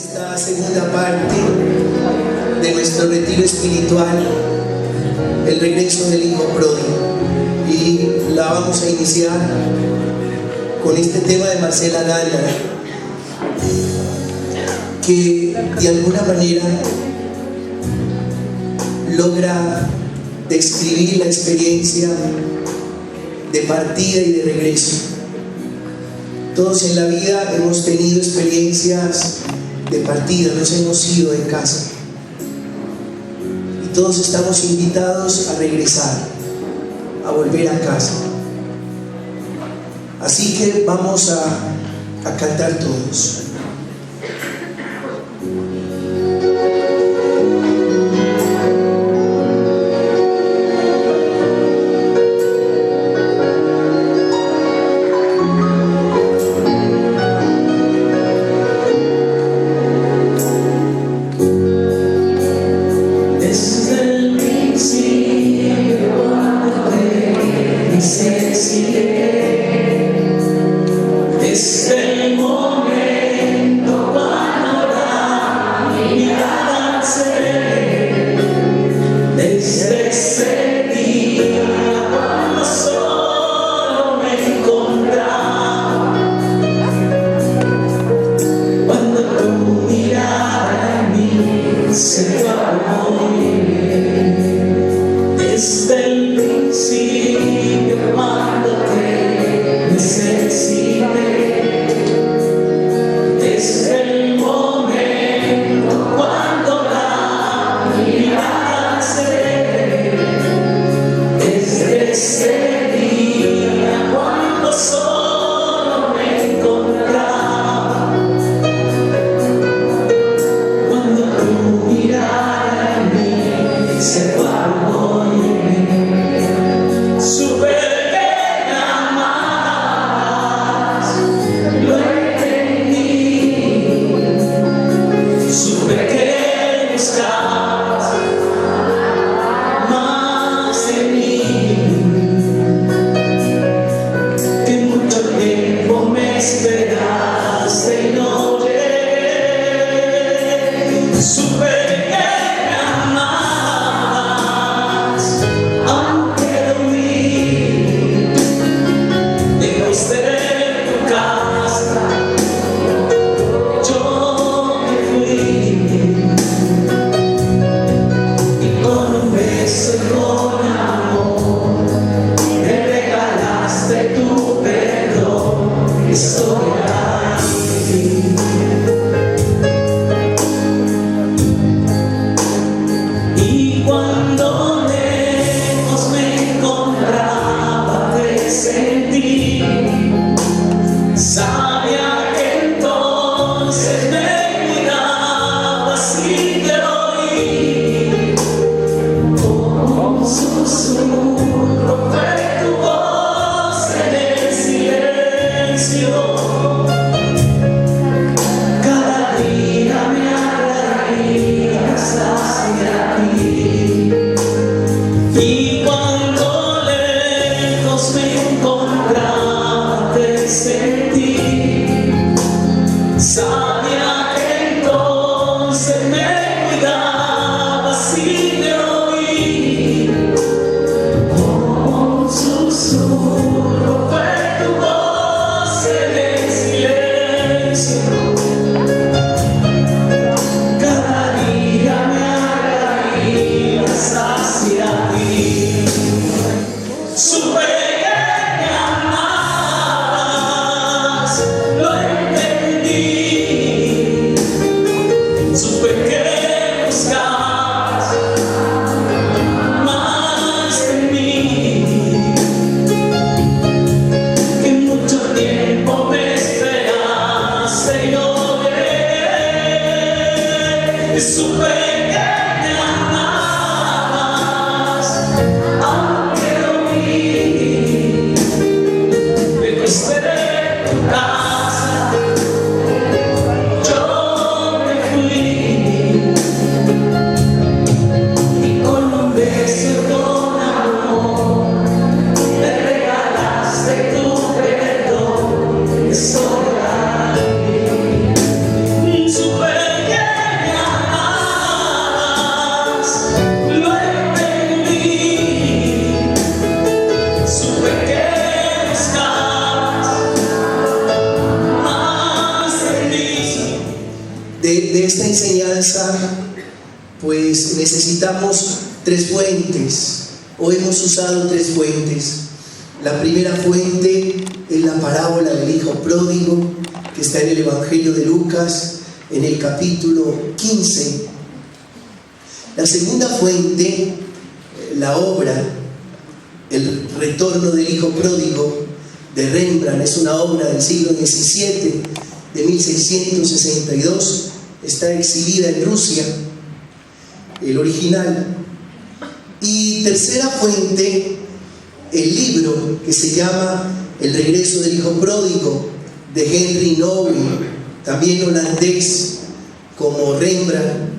esta segunda parte de nuestro retiro espiritual, el regreso del hijo pródigo, y la vamos a iniciar con este tema de Marcela Gándara, que de alguna manera logra describir la experiencia de partida y de regreso. Todos en la vida hemos tenido experiencias de partida, nos hemos ido de casa y todos estamos invitados a regresar, a volver a casa. Así que vamos a cantar todos. Super de esta enseñanza, pues necesitamos 3 fuentes, o hemos usado 3 fuentes. La primera fuente es la parábola del hijo pródigo, que está en el Evangelio de Lucas, en el capítulo 15. La segunda fuente, la obra, El retorno del hijo pródigo, de Rembrandt, es una obra del siglo XVII, de 1662, está exhibida en Rusia, el original. Y tercera fuente, el libro que se llama El regreso del hijo pródigo, de Henry Noble, también holandés como Rembrandt,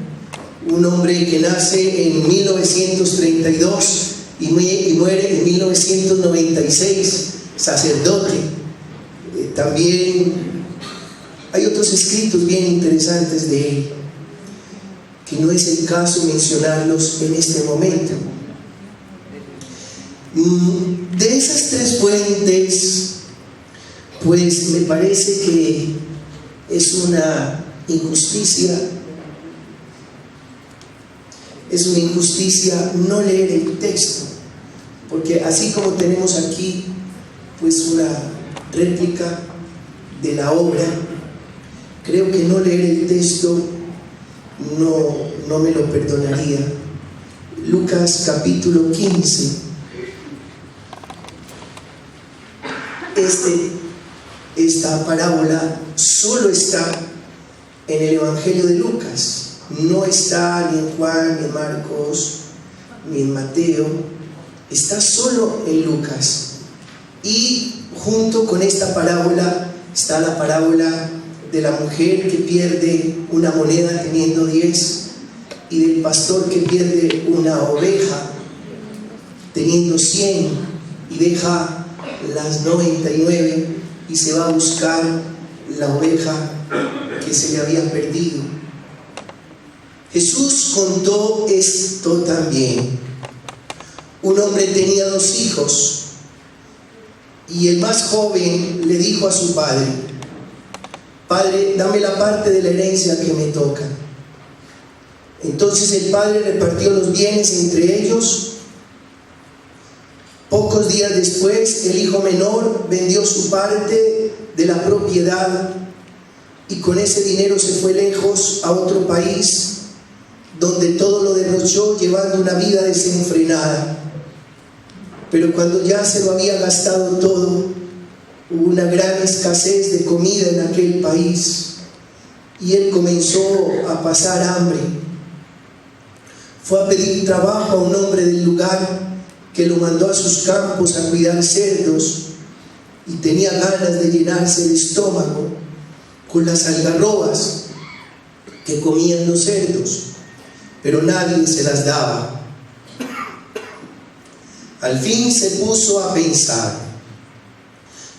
un hombre que nace en 1932 y muere en 1996, sacerdote. También hay otros escritos bien interesantes de él, que no es el caso mencionarlos en este momento. De esas 3 fuentes, pues me parece que es una injusticia no leer el texto, porque así como tenemos aquí pues una réplica de la obra, creo que no leer el texto no me lo perdonaría. Lucas capítulo 15. Esta parábola solo está en el Evangelio de Lucas, no está ni en Juan, ni en Marcos, ni en Mateo, está solo en Lucas. Y junto con esta parábola está la parábola de la mujer que pierde una moneda teniendo 10 y del pastor que pierde una oveja teniendo 100 y deja las 99 y se va a buscar la oveja que se le había perdido. Jesús contó esto también. Un hombre tenía 2 hijos y el más joven le dijo a su padre: Padre, dame la parte de la herencia que me toca. Entonces el padre repartió los bienes entre ellos. Pocos días después, el hijo menor vendió su parte de la propiedad y con ese dinero se fue lejos a otro país, donde todo lo derrochó llevando una vida desenfrenada. Pero cuando ya se lo había gastado todo, hubo una gran escasez de comida en aquel país y él comenzó a pasar hambre. Fue a pedir trabajo a un hombre del lugar que lo mandó a sus campos a cuidar cerdos y tenía ganas de llenarse el estómago con las algarrobas que comían los cerdos, pero nadie se las daba. Al fin se puso a pensar: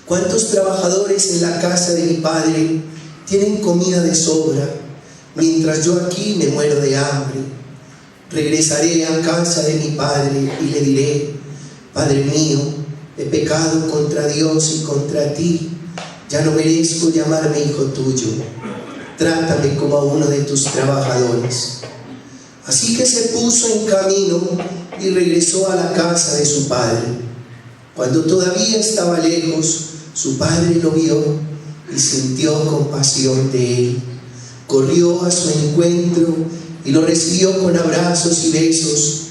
¿cuántos trabajadores en la casa de mi padre tienen comida de sobra, mientras yo aquí me muero de hambre? Regresaré a casa de mi padre y le diré: Padre mío, he pecado contra Dios y contra ti, ya no merezco llamarme hijo tuyo, trátame como a uno de tus trabajadores. Así que se puso en camino y regresó a la casa de su padre. Cuando todavía estaba lejos, su padre lo vio y sintió compasión de él. Corrió a su encuentro y lo recibió con abrazos y besos.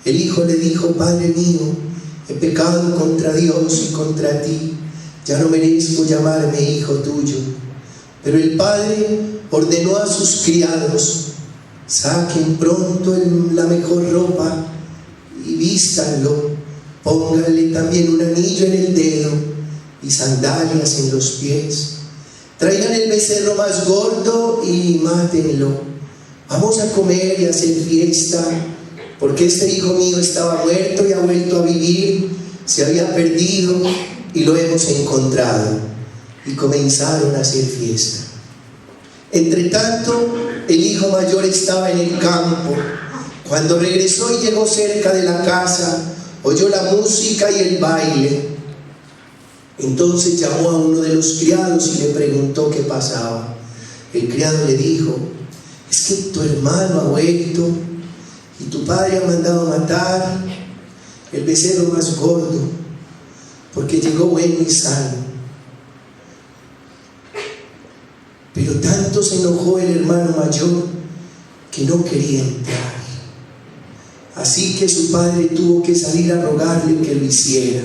El hijo le dijo: Padre mío, he pecado contra Dios y contra ti, ya no merezco llamarme hijo tuyo. Pero el padre ordenó a sus criados: saquen pronto la mejor ropa y vístanlo, pónganle también un anillo en el dedo y sandalias en los pies. Traigan el becerro más gordo y mátenlo. Vamos a comer y a hacer fiesta, porque este hijo mío estaba muerto y ha vuelto a vivir, se había perdido y lo hemos encontrado. Y comenzaron a hacer fiesta. Entre tanto, el hijo mayor estaba en el campo. Cuando regresó y llegó cerca de la casa, oyó la música y el baile. Entonces llamó a uno de los criados y le preguntó qué pasaba. El criado le dijo: es que tu hermano ha vuelto y tu padre ha mandado matar el becerro más gordo porque llegó bueno y sano. Pero tanto se enojó el hermano mayor que no quería entrar. Así que su padre tuvo que salir a rogarle que lo hiciera.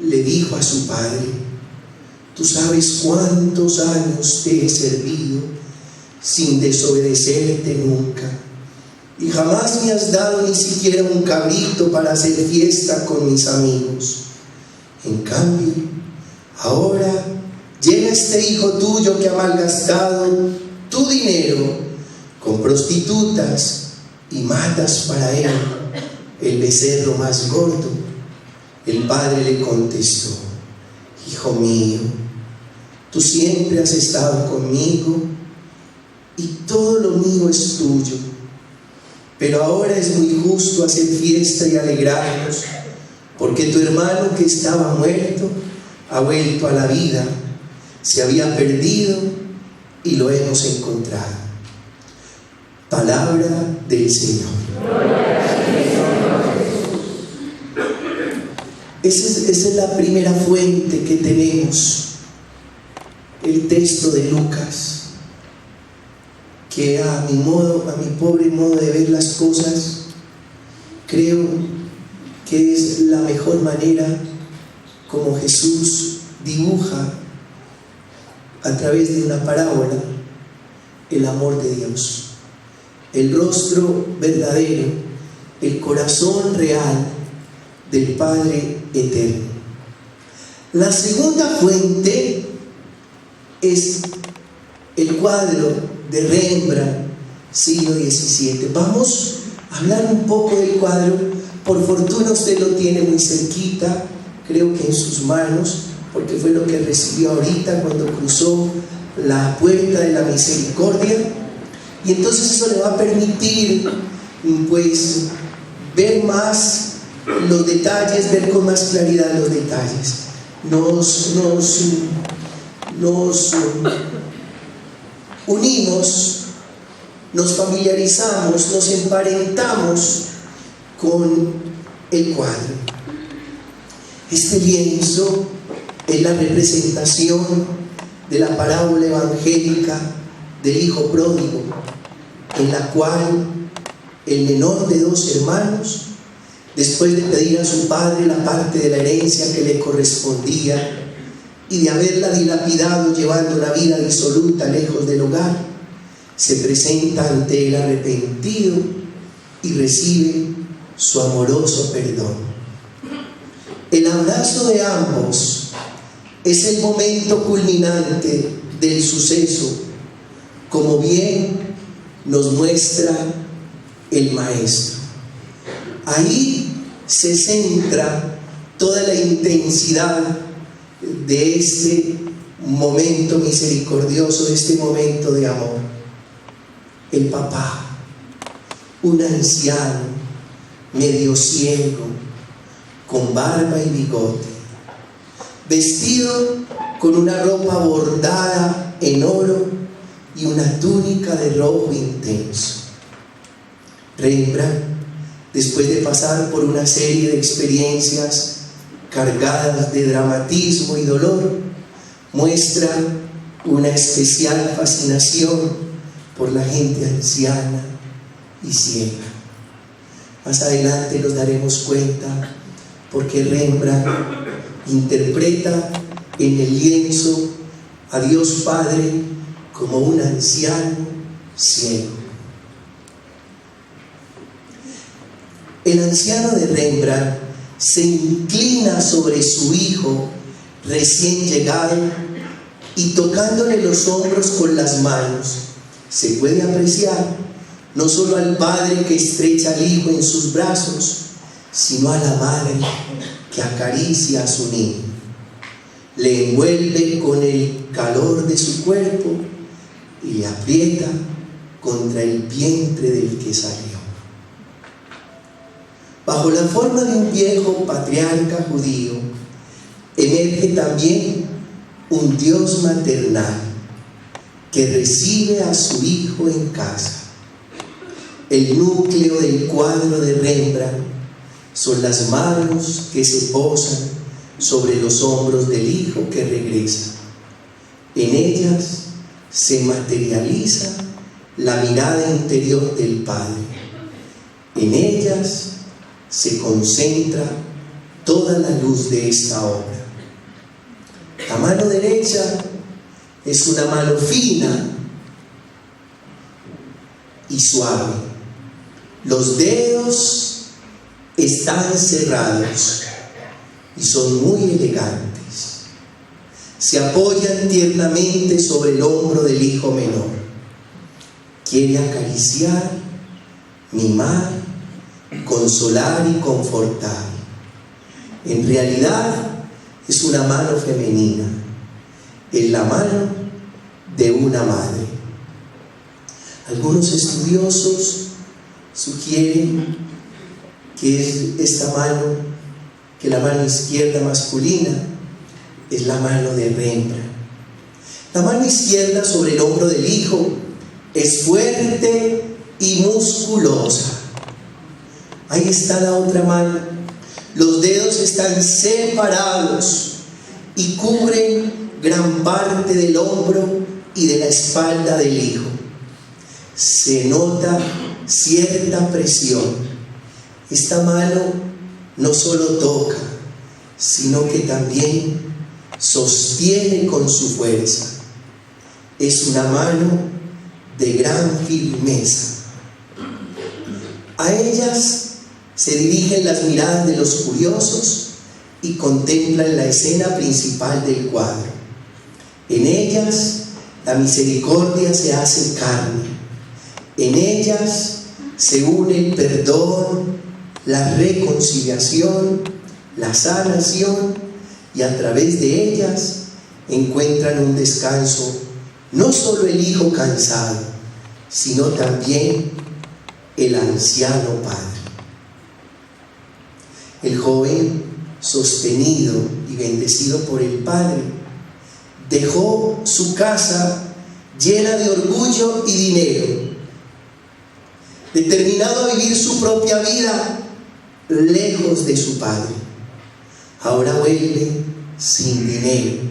Le dijo a su padre: tú sabes cuántos años te he servido sin desobedecerte nunca, y jamás me has dado ni siquiera un cabrito para hacer fiesta con mis amigos. En cambio, ahora llega este hijo tuyo que ha malgastado tu dinero con prostitutas y matas para él el becerro más gordo. El padre le contestó: hijo mío, tú siempre has estado conmigo y todo lo mío es tuyo, pero ahora es muy justo hacer fiesta y alegrarnos, porque tu hermano que estaba muerto ha vuelto a la vida, se había perdido y lo hemos encontrado. Palabra del Señor. Esa es la primera fuente que tenemos, el texto de Lucas, que a mi pobre modo de ver las cosas, creo que es la mejor manera como Jesús dibuja a través de una parábola el amor de Dios, el rostro verdadero, el corazón real del Padre eterno. La segunda fuente es el cuadro de Rembrandt, siglo XVII. Vamos a hablar un poco del cuadro. Por fortuna usted lo tiene muy cerquita, creo que en sus manos, porque fue lo que recibió ahorita cuando cruzó la puerta de la misericordia. Y entonces eso le va a permitir pues ver más los detalles, ver con más claridad los detalles. Nos unimos, nos familiarizamos, nos emparentamos con el cuadro. Este lienzo es la representación de la parábola evangélica del hijo pródigo, en la cual el menor de dos hermanos, después de pedir a su padre la parte de la herencia que le correspondía y de haberla dilapidado llevando una vida disoluta lejos del hogar, se presenta ante él arrepentido y recibe su amoroso perdón. El abrazo de ambos es el momento culminante del suceso, como bien nos muestra el maestro. Ahí se centra toda la intensidad de este momento misericordioso, de este momento de amor. El papá, un anciano, medio ciego, con barba y bigote, vestido con una ropa bordada en oro y una túnica de rojo intenso. Rembrandt, después de pasar por una serie de experiencias cargadas de dramatismo y dolor, muestra una especial fascinación por la gente anciana y ciega. Más adelante nos daremos cuenta porque Rembrandt interpreta en el lienzo a Dios Padre como un anciano ciego. El anciano de Rembrandt se inclina sobre su hijo recién llegado y tocándole los hombros con las manos, se puede apreciar no solo al padre que estrecha al hijo en sus brazos, sino a la madre que acaricia a su niño, le envuelve con el calor de su cuerpo y le aprieta contra el vientre del que salió. Bajo la forma de un viejo patriarca judío, emerge también un Dios maternal que recibe a su hijo en casa. El núcleo del cuadro de Rembrandt son las manos que se posan sobre los hombros del hijo que regresa. En ellas se materializa la mirada interior del Padre. En ellas se concentra toda la luz de esta obra. La mano derecha es una mano fina y suave. Los dedos están cerrados y son muy elegantes. Se apoyan tiernamente sobre el hombro del hijo menor. Quiere acariciar, mimar, consolar y confortar. En realidad es una mano femenina, es la mano de una madre. Algunos estudiosos sugieren que es esta mano, que la mano izquierda masculina es la mano de Rembrandt. La mano izquierda sobre el hombro del hijo es fuerte y musculosa. Ahí está la otra mano. Los dedos están separados y cubren gran parte del hombro y de la espalda del hijo. Se nota cierta presión. Esta mano no solo toca, sino que también sostiene con su fuerza. Es una mano de gran firmeza. A ellas se dirigen las miradas de los curiosos y contemplan la escena principal del cuadro. En ellas la misericordia se hace carne. En ellas se une el perdón, la reconciliación, la sanación, y a través de ellas encuentran un descanso no solo el hijo cansado, sino también el anciano padre. El joven, sostenido y bendecido por el Padre, dejó su casa llena de orgullo y dinero, determinado a vivir su propia vida lejos de su Padre. Ahora vuelve sin dinero,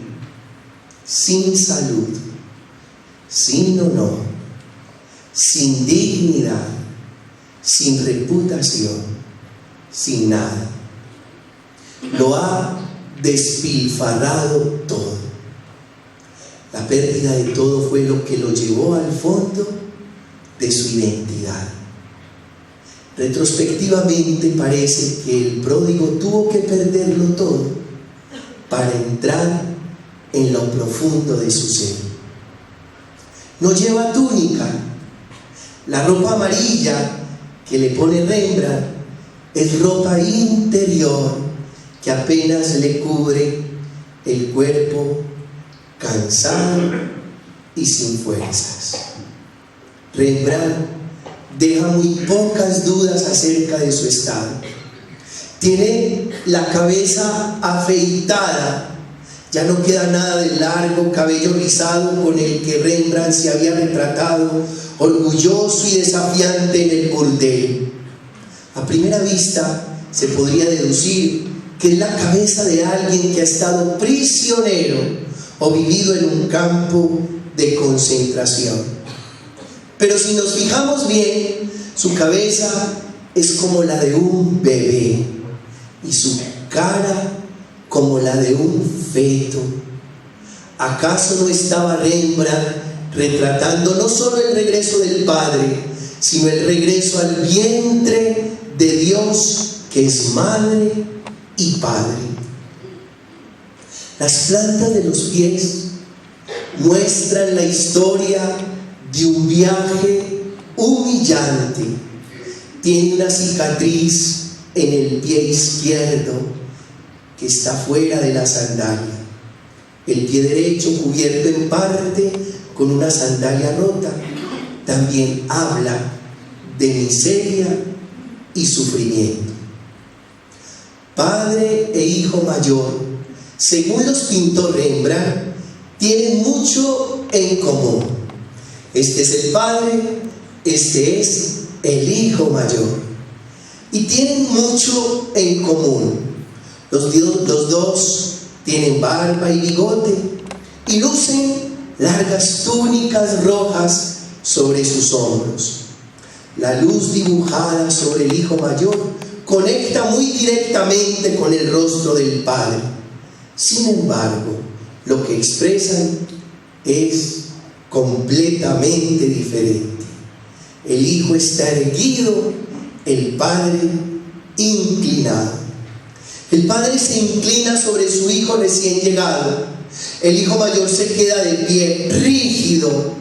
sin salud, sin honor, sin dignidad, sin reputación, sin nada. Lo ha despilfarrado todo. La pérdida de todo fue lo que lo llevó al fondo de su identidad. Retrospectivamente parece que el pródigo tuvo que perderlo todo para entrar en lo profundo de su ser. No lleva túnica. La ropa amarilla que le pone Rembrandt es ropa interior que apenas le cubre el cuerpo cansado y sin fuerzas. Rembrandt deja muy pocas dudas acerca de su estado. Tiene la cabeza afeitada, ya no queda nada del largo cabello rizado con el que Rembrandt se había retratado, orgulloso y desafiante en el burdel. A primera vista se podría deducir que es la cabeza de alguien que ha estado prisionero o vivido en un campo de concentración. Pero si nos fijamos bien, su cabeza es como la de un bebé y su cara como la de un feto. ¿Acaso no estaba Rembrandt retratando no solo el regreso del Padre, sino el regreso al vientre de Dios, que es madre y padre? Las plantas de los pies muestran la historia de un viaje humillante. Tiene una cicatriz en el pie izquierdo que está fuera de la sandalia. El pie derecho, cubierto en parte con una sandalia rota, también habla de miseria y sufrimiento. Padre e hijo mayor, según los pintó Rembrandt, tienen mucho en común. Este es el Padre, este es el Hijo mayor. Y tienen mucho en común. Los dos tienen barba y bigote y lucen largas túnicas rojas sobre sus hombros. La luz dibujada sobre el Hijo mayor conecta muy directamente con el rostro del Padre. Sin embargo, lo que expresan es completamente diferente. El Hijo está erguido, el Padre inclinado. El Padre se inclina sobre su Hijo recién llegado. El Hijo mayor se queda de pie, rígido,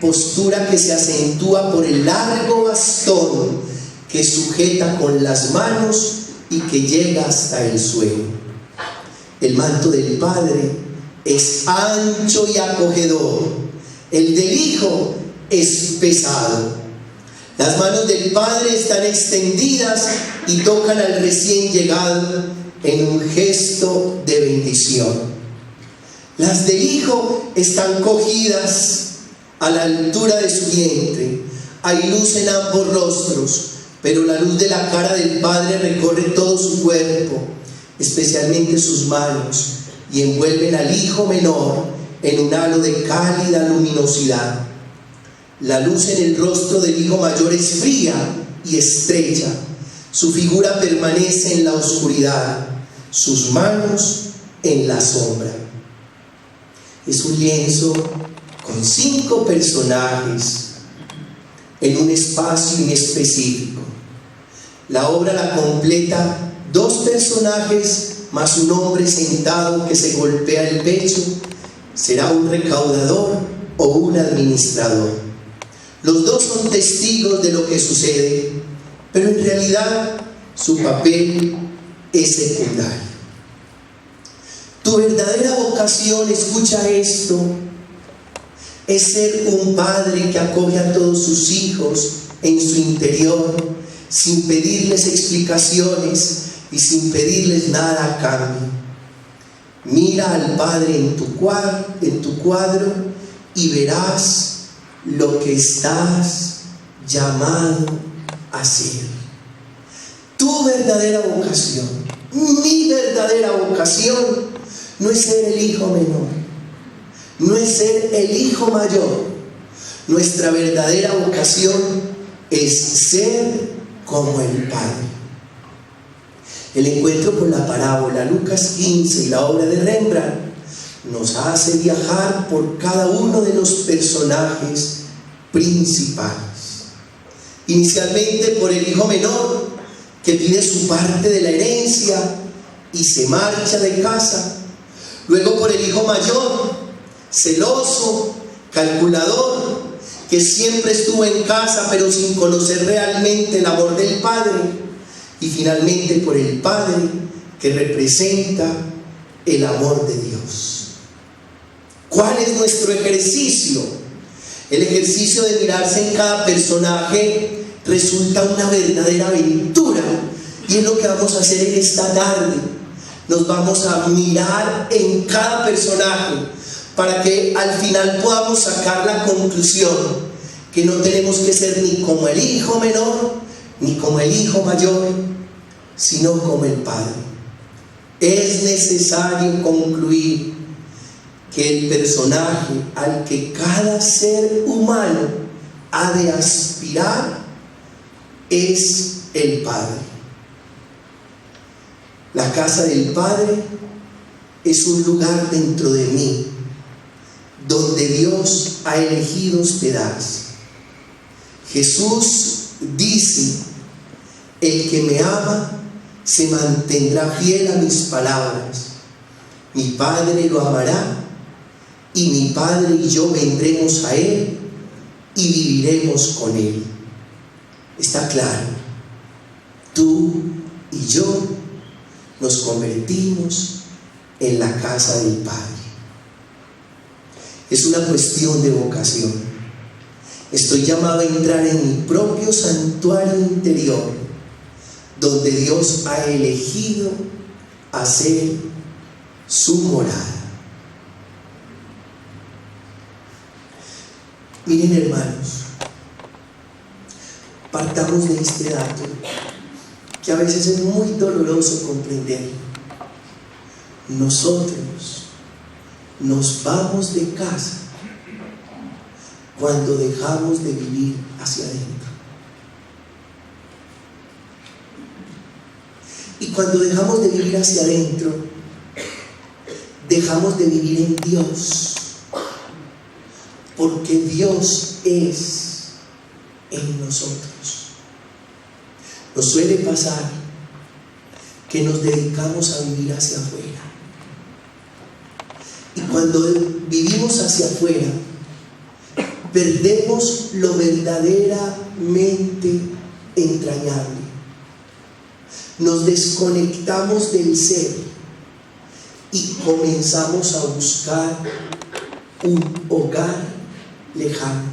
postura que se acentúa por el largo bastón que sujeta con las manos y que llega hasta el suelo. El manto del Padre es ancho y acogedor. El del Hijo es pesado. Las manos del Padre están extendidas y tocan al recién llegado en un gesto de bendición. Las del Hijo están cogidas a la altura de su vientre. Hay luz en ambos rostros, pero la luz de la cara del Padre recorre todo su cuerpo, especialmente sus manos, y envuelven al Hijo menor en un halo de cálida luminosidad. La luz en el rostro del Hijo mayor es fría y estrecha. Su figura permanece en la oscuridad, sus manos en la sombra. Es un lienzo con 5 personajes en un espacio inespecífico. La obra la completa 2 personajes más un hombre sentado que se golpea el pecho. Será un recaudador o un administrador. Los dos son testigos de lo que sucede, pero en realidad su papel es secundario. Tu verdadera vocación, escucha esto, es ser un padre que acoge a todos sus hijos en su interior, sin pedirles explicaciones y sin pedirles nada a cambio. Mira al Padre en tu cuadro y verás lo que estás llamado a ser. Tu verdadera vocación, mi verdadera vocación, no es ser el hijo menor, no es ser el hijo mayor. Nuestra verdadera vocación es ser como el Padre. El encuentro con la parábola, Lucas 15 y la obra de Rembrandt nos hace viajar por cada uno de los personajes principales. Inicialmente por el hijo menor, que pide su parte de la herencia y se marcha de casa. Luego por el hijo mayor, celoso, calculador, que siempre estuvo en casa pero sin conocer realmente el amor del Padre. Y finalmente por el Padre, que representa el amor de Dios. ¿Cuál es nuestro ejercicio? El ejercicio de mirarse en cada personaje resulta una verdadera aventura, y es lo que vamos a hacer en esta tarde. Nos vamos a mirar en cada personaje para que al final podamos sacar la conclusión que no tenemos que ser ni como el hijo menor ni como el hijo mayor, sino como el Padre. Es necesario concluir que el personaje al que cada ser humano ha de aspirar es el Padre. La casa del Padre es un lugar dentro de mí donde Dios ha elegido hospedarse. Jesús dice: el que me ama se mantendrá fiel a mis palabras. Mi Padre lo amará, y mi Padre y yo vendremos a Él y viviremos con Él. Está claro, tú y yo nos convertimos en la casa del Padre. Es una cuestión de vocación. Estoy llamado a entrar en mi propio santuario interior, donde Dios ha elegido hacer su morada. Miren, hermanos, partamos de este dato que a veces es muy doloroso comprender. Nosotros nos vamos de casa cuando dejamos de vivir hacia adentro. Y cuando dejamos de vivir hacia adentro, dejamos de vivir en Dios, porque Dios es en nosotros. Nos suele pasar que nos dedicamos a vivir hacia afuera, y cuando vivimos hacia afuera perdemos lo verdaderamente entrañable, nos desconectamos del ser y comenzamos a buscar un hogar lejano.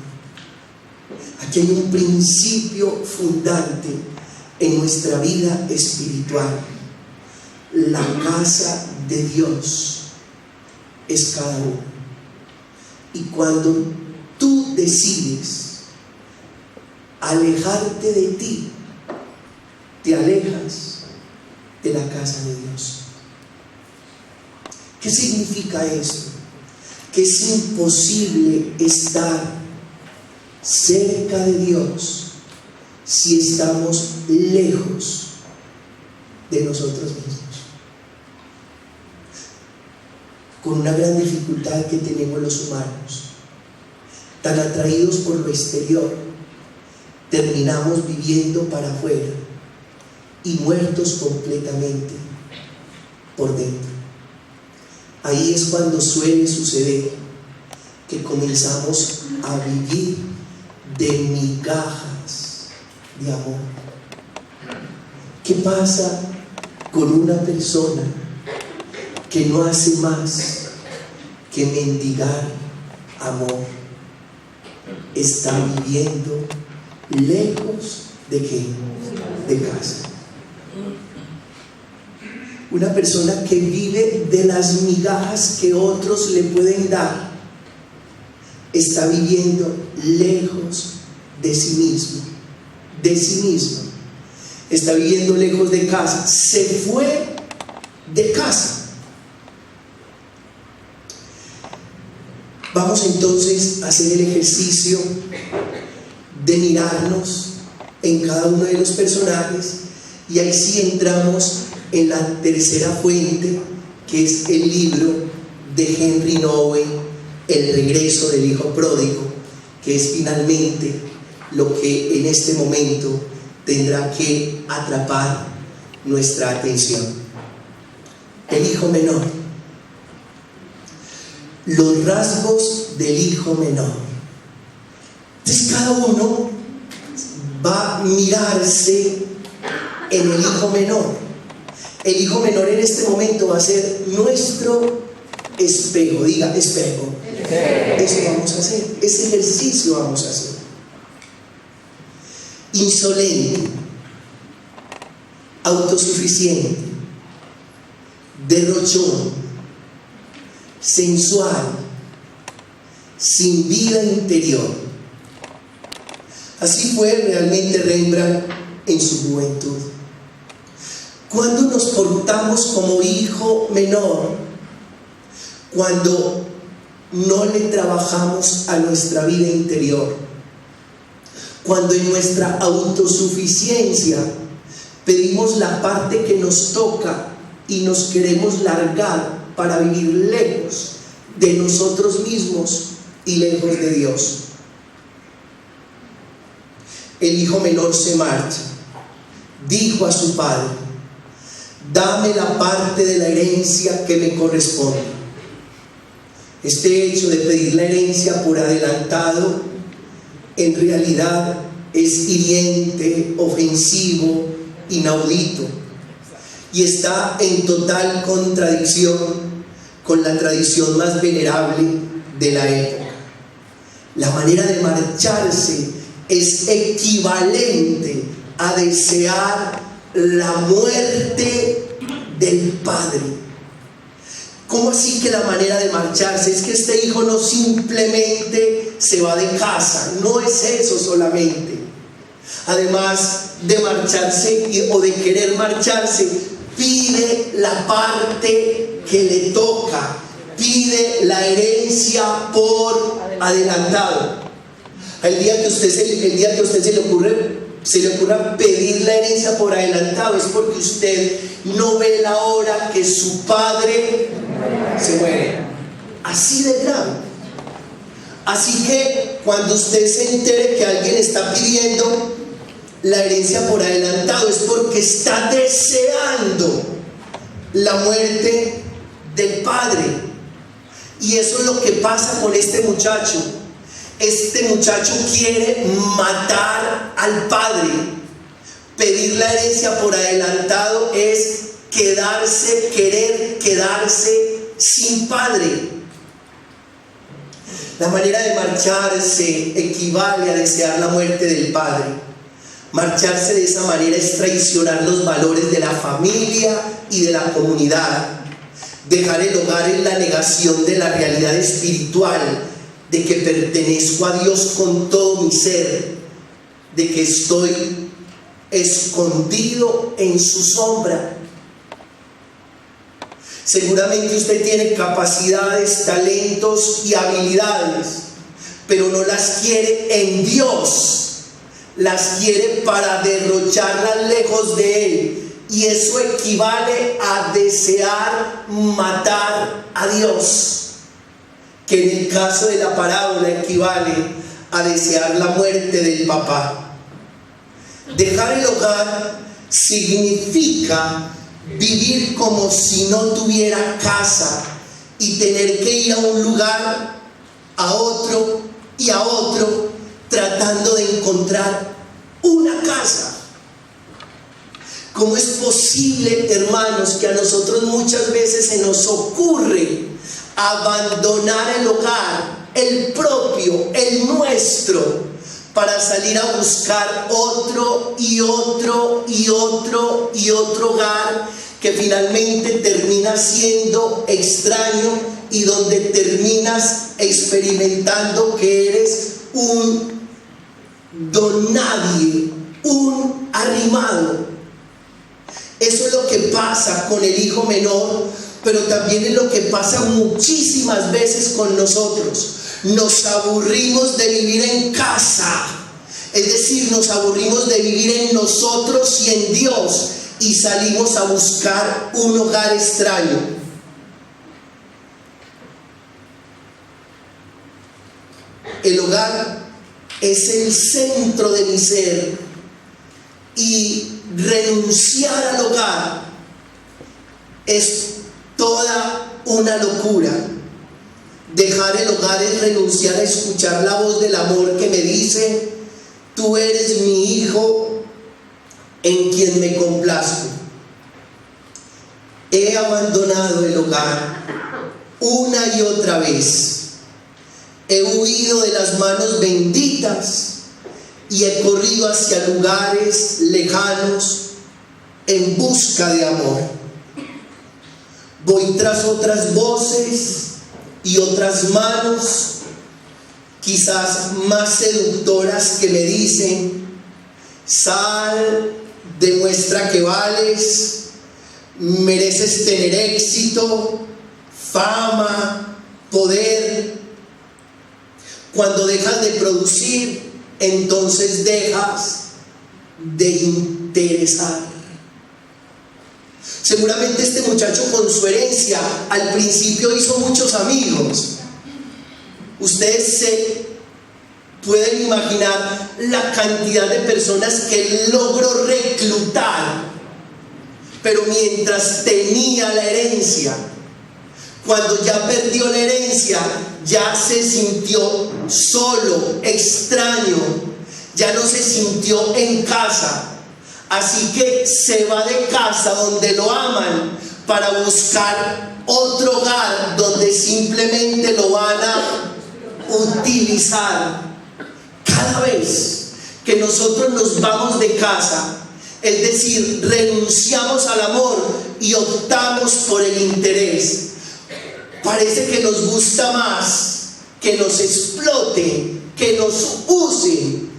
Aquí hay un principio fundante en nuestra vida espiritual. La casa de Dios es cada uno. Y cuando tú decides alejarte de ti, te alejas de la casa de Dios. ¿Qué significa esto? Que es imposible estar cerca de Dios si estamos lejos de nosotros mismos. Con una gran dificultad que tenemos los humanos, tan atraídos por lo exterior, terminamos viviendo para afuera y muertos completamente por dentro. Ahí es cuando suele suceder que comenzamos a vivir de migajas de amor. ¿Qué pasa con una persona que no hace más que mendigar amor? Está viviendo lejos de ¿qué? De casa. Una persona que vive de las migajas que otros le pueden dar está viviendo lejos de sí mismo, está viviendo lejos de casa, se fue de casa. Vamos entonces a hacer el ejercicio de mirarnos en cada uno de los personajes, y ahí sí entramos en la tercera fuente, que es el libro de Henry Nouwen, El regreso del hijo pródigo, que es finalmente lo que en este momento tendrá que atrapar nuestra atención. El hijo menor. Los rasgos del hijo menor. Entonces cada uno va a mirarse en el hijo menor. El hijo menor en este momento va a ser nuestro espejo. Diga, espejo. Eso vamos a hacer, ese ejercicio vamos a hacer. Insolente, autosuficiente, derrochón, sensual, sin vida interior. Así fue realmente Rembrandt en su juventud. Cuando nos portamos como hijo menor, cuando no le trabajamos a nuestra vida interior, cuando en nuestra autosuficiencia pedimos la parte que nos toca y nos queremos largar para vivir lejos de nosotros mismos y lejos de Dios. El hijo menor se marcha, dijo a su padre: dame la parte de la herencia que me corresponde. Este hecho de pedir la herencia por adelantado en realidad es hiriente, ofensivo, inaudito, y está en total contradicción con la tradición más venerable de la época. La manera de marcharse es equivalente a desear la muerte del padre. ¿Cómo así que la manera de marcharse? Es que este hijo no simplemente se va de casa, no es eso solamente. Además de marcharse o de querer marcharse, pide la parte que le toca, pide la herencia por adelantado. El día que a usted se le ocurra pedir la herencia por adelantado, es porque usted no ve la hora que su padre se muere. Así de grave. Así que cuando usted se entere que alguien está pidiendo la herencia por adelantado, es porque está deseando la muerte del padre. Y eso es lo que pasa con este muchacho. Este muchacho quiere matar al padre. Pedir la herencia por adelantado es querer quedarse sin padre. La manera de marcharse equivale a desear la muerte del padre. Marcharse de esa manera es traicionar los valores de la familia y de la comunidad. Dejar el hogar en la negación de la realidad espiritual, de que pertenezco a Dios con todo mi ser, de que estoy escondido en su sombra. Seguramente usted tiene capacidades, talentos y habilidades, pero no las quiere en Dios, las quiere para derrocharlas lejos de Él. Y eso equivale a desear matar a Dios, que en el caso de la parábola equivale a desear la muerte del papá. Dejar el hogar significa vivir como si no tuviera casa y tener que ir a un lugar, a otro y a otro, tratando de encontrar una casa. ¿Cómo es posible, hermanos, que a nosotros muchas veces se nos ocurre abandonar el hogar, el propio, el nuestro, para salir a buscar otro y otro y otro y otro hogar que finalmente termina siendo extraño y donde terminas experimentando que eres un don nadie, un arrimado? Eso es lo que pasa con el hijo menor, pero también es lo que pasa muchísimas veces con nosotros. Nos aburrimos de vivir en casa, es decir, nos aburrimos de vivir en nosotros y en Dios, y salimos a buscar un hogar extraño. El hogar es el centro de mi ser, y renunciar al hogar es toda una locura. Dejar el hogar es renunciar a escuchar la voz del amor que me dice: tú eres mi hijo en quien me complazco. He abandonado el hogar una y otra vez. He huido de las manos benditas y he corrido hacia lugares lejanos en busca de amor. Voy tras otras voces y otras manos, quizás más seductoras, que me dicen: sal, demuestra que vales, mereces tener éxito, fama, poder. Cuando dejas de producir, entonces dejas de interesar. Seguramente este muchacho, con su herencia, al principio hizo muchos amigos. Ustedes se pueden imaginar la cantidad de personas que él logró reclutar, pero mientras tenía la herencia. Cuando ya perdió la herencia, ya se sintió solo, extraño, ya no se sintió en casa. Así que se va de casa donde lo aman para buscar otro hogar donde simplemente lo van a utilizar. Cada vez que nosotros nos vamos de casa, es decir, renunciamos al amor y optamos por el interés, parece que nos gusta más que nos exploten, que nos usen,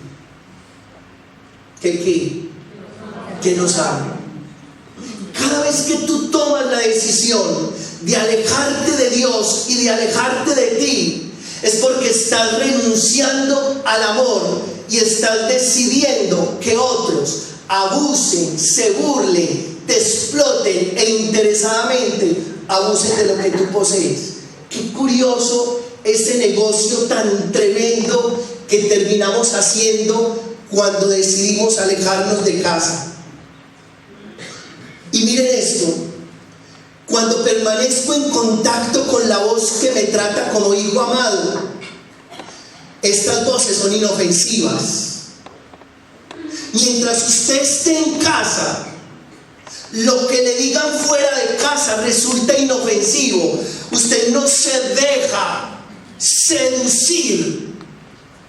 que nos amen. Cada vez que tú tomas la decisión de alejarte de Dios y de alejarte de ti, es porque estás renunciando al amor y estás decidiendo que otros abusen, se burlen, te exploten e interesadamente abusen de lo que tú posees. Qué curioso ese negocio tan tremendo que terminamos haciendo cuando decidimos alejarnos de casa. Y miren esto: cuando permanezco en contacto con la voz que me trata como hijo amado, estas voces son inofensivas. Mientras usted esté en casa, lo que le digan fuera de casa resulta inofensivo. Usted no se deja seducir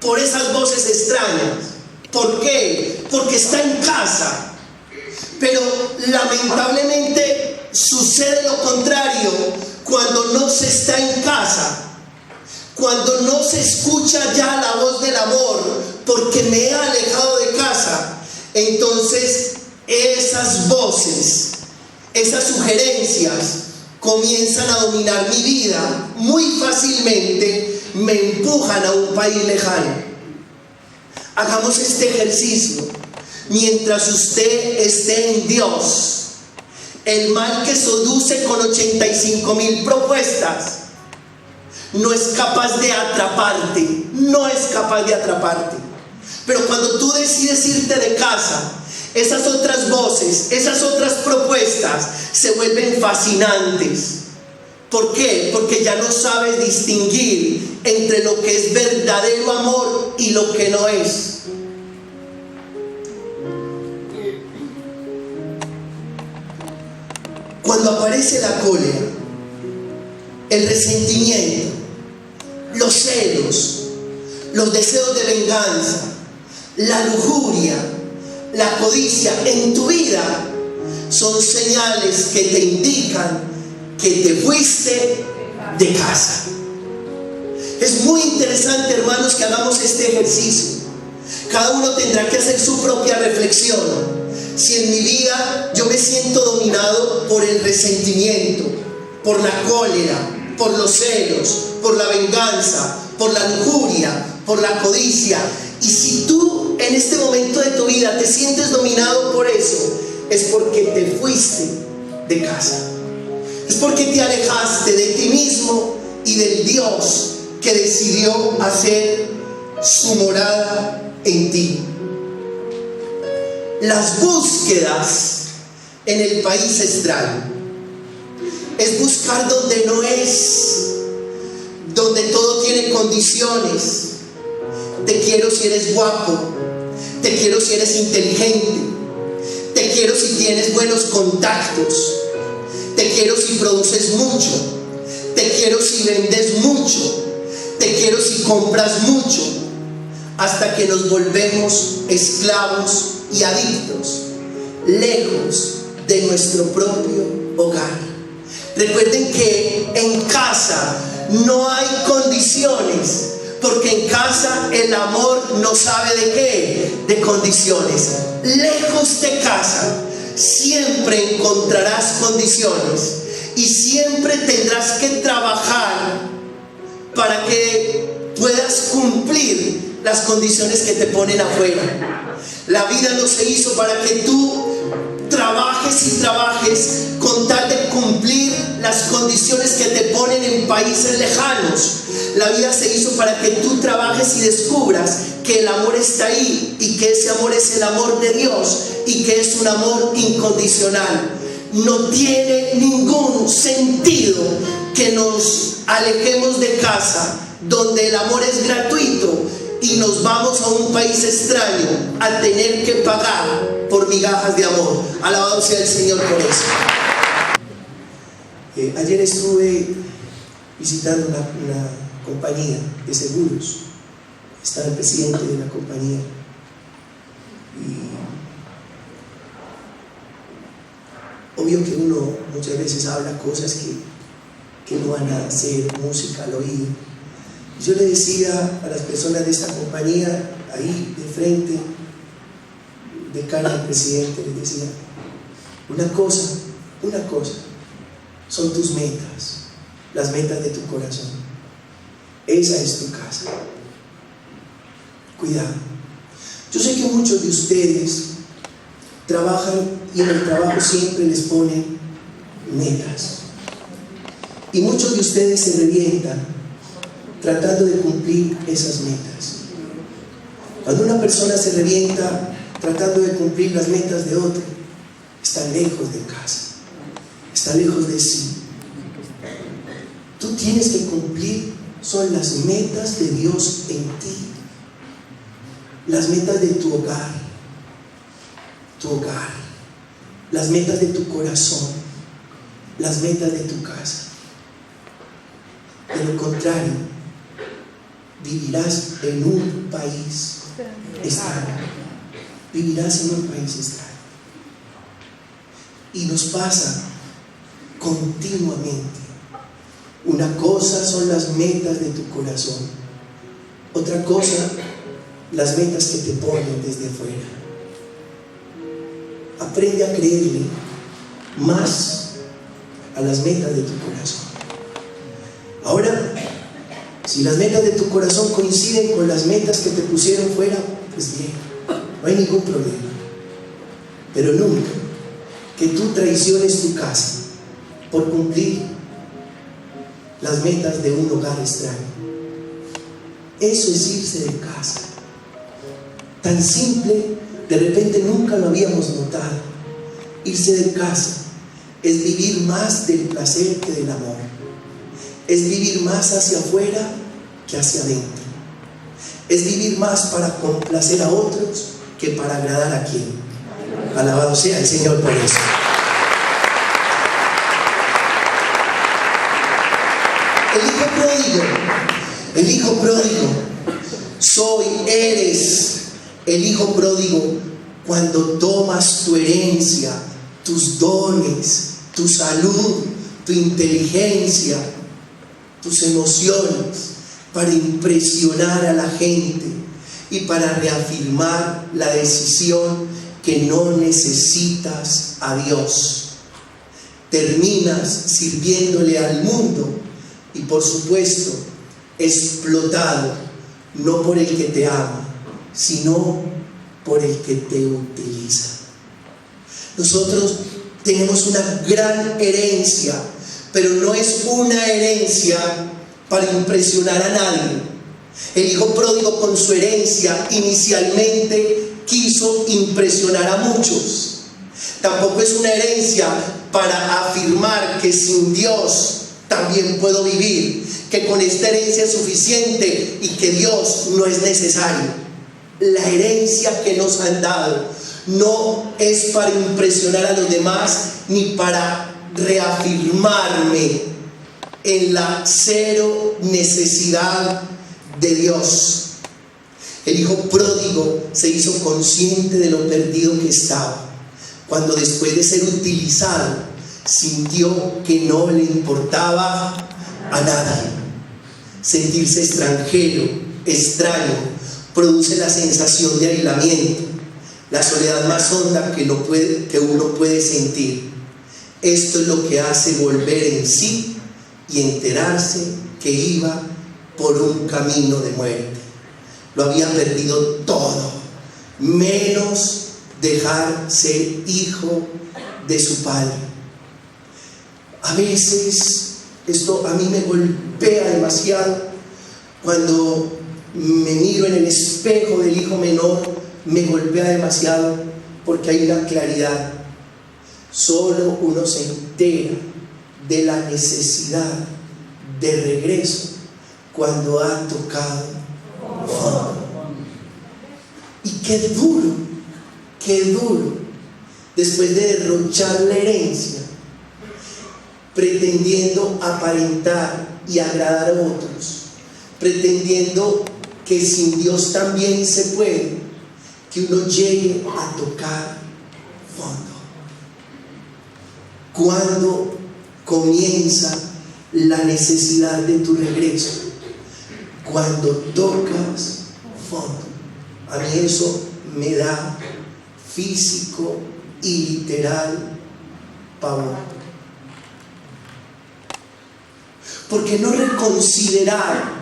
por esas voces extrañas. ¿Por qué? Porque está en casa. Pero lamentablemente sucede lo contrario cuando no se está en casa, cuando no se escucha ya la voz del amor, porque me he alejado de casa. Entonces esas voces, esas sugerencias comienzan a dominar mi vida muy fácilmente, me empujan a un país lejano. Hagamos este ejercicio. Mientras usted esté en Dios, el mal que seduce con 85,000 propuestas no es capaz de atraparte, no es capaz de atraparte. Pero cuando tú decides irte de casa, esas otras voces, esas otras propuestas se vuelven fascinantes. ¿Por qué? Porque ya no sabes distinguir entre lo que es verdadero amor y lo que no es. Cuando aparece la cólera, el resentimiento, los celos, los deseos de venganza, la lujuria, la codicia en tu vida, son señales que te indican que te fuiste de casa. Es muy interesante, hermanos, que hagamos este ejercicio. Cada uno tendrá que hacer su propia reflexión. Si en mi vida yo me siento dominado por el resentimiento, por la cólera, por los celos, por la venganza, por la lujuria, por la codicia, y si tú en este momento de tu vida te sientes dominado por eso, es porque te fuiste de casa. Es porque te alejaste de ti mismo y del Dios que decidió hacer su morada en ti. Las búsquedas en el país extraño es buscar donde no es, donde todo tiene condiciones. Te quiero si eres guapo, te quiero si eres inteligente, te quiero si tienes buenos contactos, te quiero si produces mucho, te quiero si vendes mucho, te quiero si compras mucho, hasta que nos volvemos esclavos y adictos, lejos de nuestro propio hogar. Recuerden que en casa no hay condiciones, porque en casa el amor no sabe de qué, de condiciones. Lejos de casa siempre encontrarás condiciones y siempre tendrás que trabajar para que puedas cumplir las condiciones que te ponen afuera. La vida no se hizo para que tú trabajes y trabajes con tal de cumplir las condiciones que te ponen en países lejanos. La vida se hizo para que tú trabajes y descubras que el amor está ahí y que ese amor es el amor de Dios y que es un amor incondicional. No tiene ningún sentido que nos alejemos de casa donde el amor es gratuito y nos vamos a un país extraño a tener que pagar por migajas de amor. Alabado sea el Señor por eso. Ayer estuve visitando una compañía de seguros. Estaba el presidente de la compañía y obvio que uno muchas veces habla cosas que no van a hacer música al oído. Yo le decía a las personas de esta compañía, ahí de frente, de cara al presidente, les decía, una cosa, son tus metas, las metas de tu corazón. Esa es tu casa. Cuidado. Yo sé que muchos de ustedes trabajan y en el trabajo siempre les ponen metas. Y muchos de ustedes se revientan tratando de cumplir esas metas. Cuando una persona se revienta tratando de cumplir las metas de otro, está lejos de casa, está lejos de sí. Tú tienes que cumplir, son las metas de Dios en ti, las metas de tu hogar, las metas de tu corazón, las metas de tu casa. De lo contrario, vivirás en un país extraño. Vivirás en un país extraño. Y nos pasa continuamente. Una cosa son las metas de tu corazón, otra cosa, las metas que te ponen desde fuera. Aprende a creerle más a las metas de tu corazón. Ahora, si las metas de tu corazón coinciden con las metas que te pusieron fuera, pues bien, no hay ningún problema. Pero nunca que tú traiciones tu casa por cumplir las metas de un hogar extraño. Eso es irse de casa. Tan simple, de repente nunca lo habíamos notado. Irse de casa es vivir más del placer que del amor. Es vivir más hacia afuera que hacia adentro. Es vivir más para complacer a otros que para agradar a quien. Alabado sea el Señor por eso. El hijo pródigo, eres el hijo pródigo cuando tomas tu herencia, tus dones, tu salud, tu inteligencia, tus emociones, para impresionar a la gente y para reafirmar la decisión que no necesitas a Dios. Terminas sirviéndole al mundo y, por supuesto, explotado, no por el que te ama, sino por el que te utiliza. Nosotros tenemos una gran herencia, pero no es una herencia para impresionar a nadie. El hijo pródigo con su herencia inicialmente quiso impresionar a muchos. Tampoco es una herencia para afirmar que sin Dios también puedo vivir, que con esta herencia es suficiente y que Dios no es necesario. La herencia que nos han dado no es para impresionar a los demás ni para reafirmarme en la cero necesidad de Dios. El hijo pródigo se hizo consciente de lo perdido que estaba, cuando después de ser utilizado sintió que no le importaba a nadie. Sentirse extranjero, extraño, produce la sensación de aislamiento, la soledad más honda que uno puede sentir. Esto es lo que hace volver en sí y enterarse que iba por un camino de muerte. Lo había perdido todo, menos dejar ser hijo de su padre. A veces esto a mí me golpea demasiado cuando me miro en el espejo del hijo menor, me golpea demasiado porque hay una claridad. Solo uno se entera de la necesidad de regreso cuando ha tocado fondo. Y qué duro, después de derrochar la herencia, pretendiendo aparentar y agradar a otros, pretendiendo que sin Dios también se puede, que uno llegue a tocar fondo. Cuando comienza la necesidad de tu regreso cuando tocas fondo. A mí eso me da físico y literal pavor. Porque no reconsiderar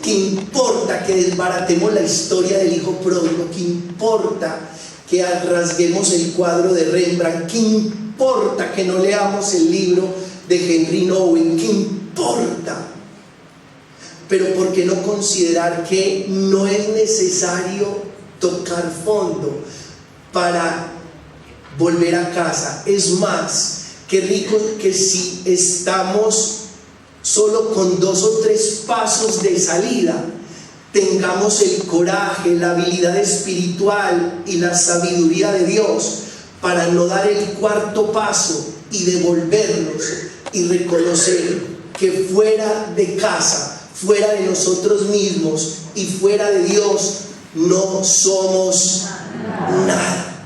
que importa que desbaratemos la historia del hijo pródigo, que importa que rasguemos el cuadro de Rembrandt, que importa que no leamos el libro de Henry Nowen, que importa. Pero ¿por qué no considerar que no es necesario tocar fondo para volver a casa? Es más, qué rico que si estamos solo con 2 o 3 pasos de salida, tengamos el coraje, la habilidad espiritual y la sabiduría de Dios para no dar el 4.º paso y devolvernos y reconocer que fuera de casa, fuera de nosotros mismos y fuera de Dios no somos nada.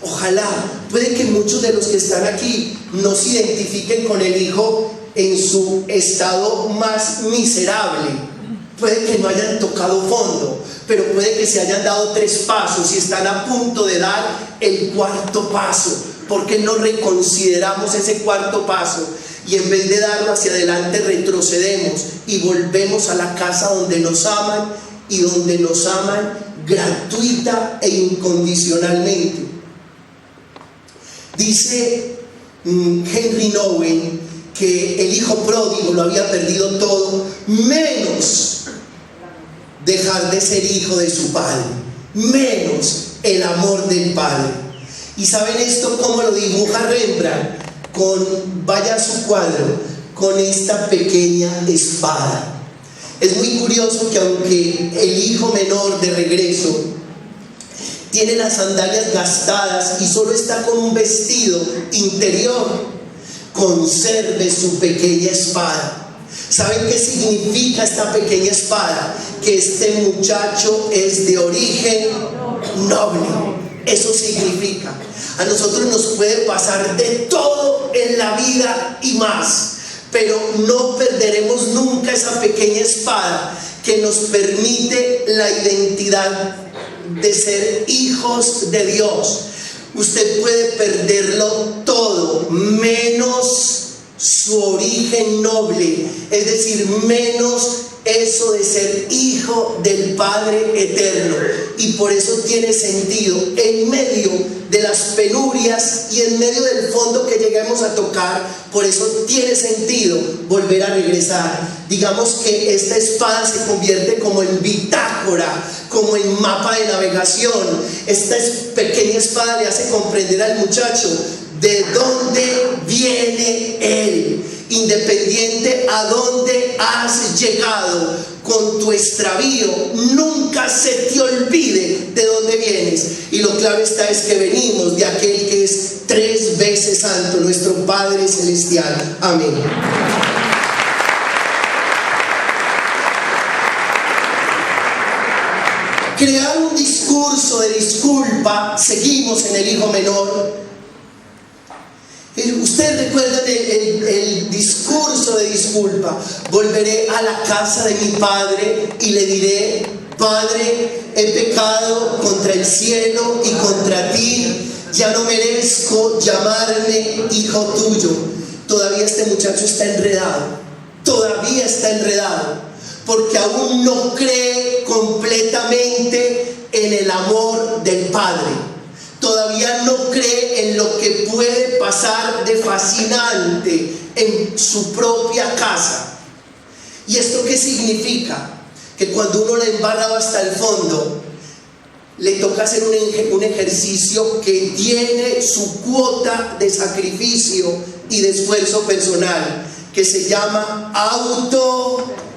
Ojalá, puede que muchos de los que están aquí no se identifiquen con el hijo en su estado más miserable. Puede que no hayan tocado fondo, pero puede que se hayan dado 3 pasos y están a punto de dar el 4.º paso. ¿Por qué no reconsideramos ese 4.º paso? Y en vez de darlo hacia adelante, retrocedemos y volvemos a la casa donde nos aman y donde nos aman gratuita e incondicionalmente. Dice Henry Nowen que el hijo pródigo lo había perdido todo, menos dejar de ser hijo de su padre, menos el amor del padre. ¿Y saben esto cómo lo dibuja Rembrandt? Vaya a su cuadro, con esta pequeña espada. Es muy curioso que aunque el hijo menor de regreso tiene las sandalias gastadas y solo está con un vestido interior, conserve su pequeña espada. ¿Saben qué significa esta pequeña espada? Que este muchacho es de origen noble. Eso significa. A nosotros nos puede pasar de todo en la vida y más, pero no perderemos nunca esa pequeña espada que nos permite la identidad de ser hijos de Dios. Usted puede perderlo todo, menos su origen noble, es decir, menos eso de ser hijo del Padre eterno. Y por eso tiene sentido, en medio de las penurias y en medio del fondo que lleguemos a tocar, por eso tiene sentido volver a regresar. Digamos que esta espada se convierte como en bitácora, como en mapa de navegación. Esta pequeña espada le hace comprender al muchacho de dónde viene él, independiente a dónde has llegado con tu extravío. Nunca se te olvide de dónde vienes. Y lo clave está es que venimos de aquel que es 3 veces santo, nuestro Padre Celestial. Amén. Crear un discurso de disculpa. Seguimos en el hijo menor. Ustedes recuerdan el discurso de disculpa. Volveré a la casa de mi padre y le diré: Padre, he pecado contra el cielo y contra ti, ya no merezco llamarme hijo tuyo. Todavía este muchacho está enredado, porque aún no cree completamente en el amor del Padre. Todavía no cree en lo que puede pasar de fascinante en su propia casa. ¿Y esto qué significa? Que cuando uno le ha embarrado hasta el fondo, le toca hacer un ejercicio que tiene su cuota de sacrificio y de esfuerzo personal, que se llama auto-perdón.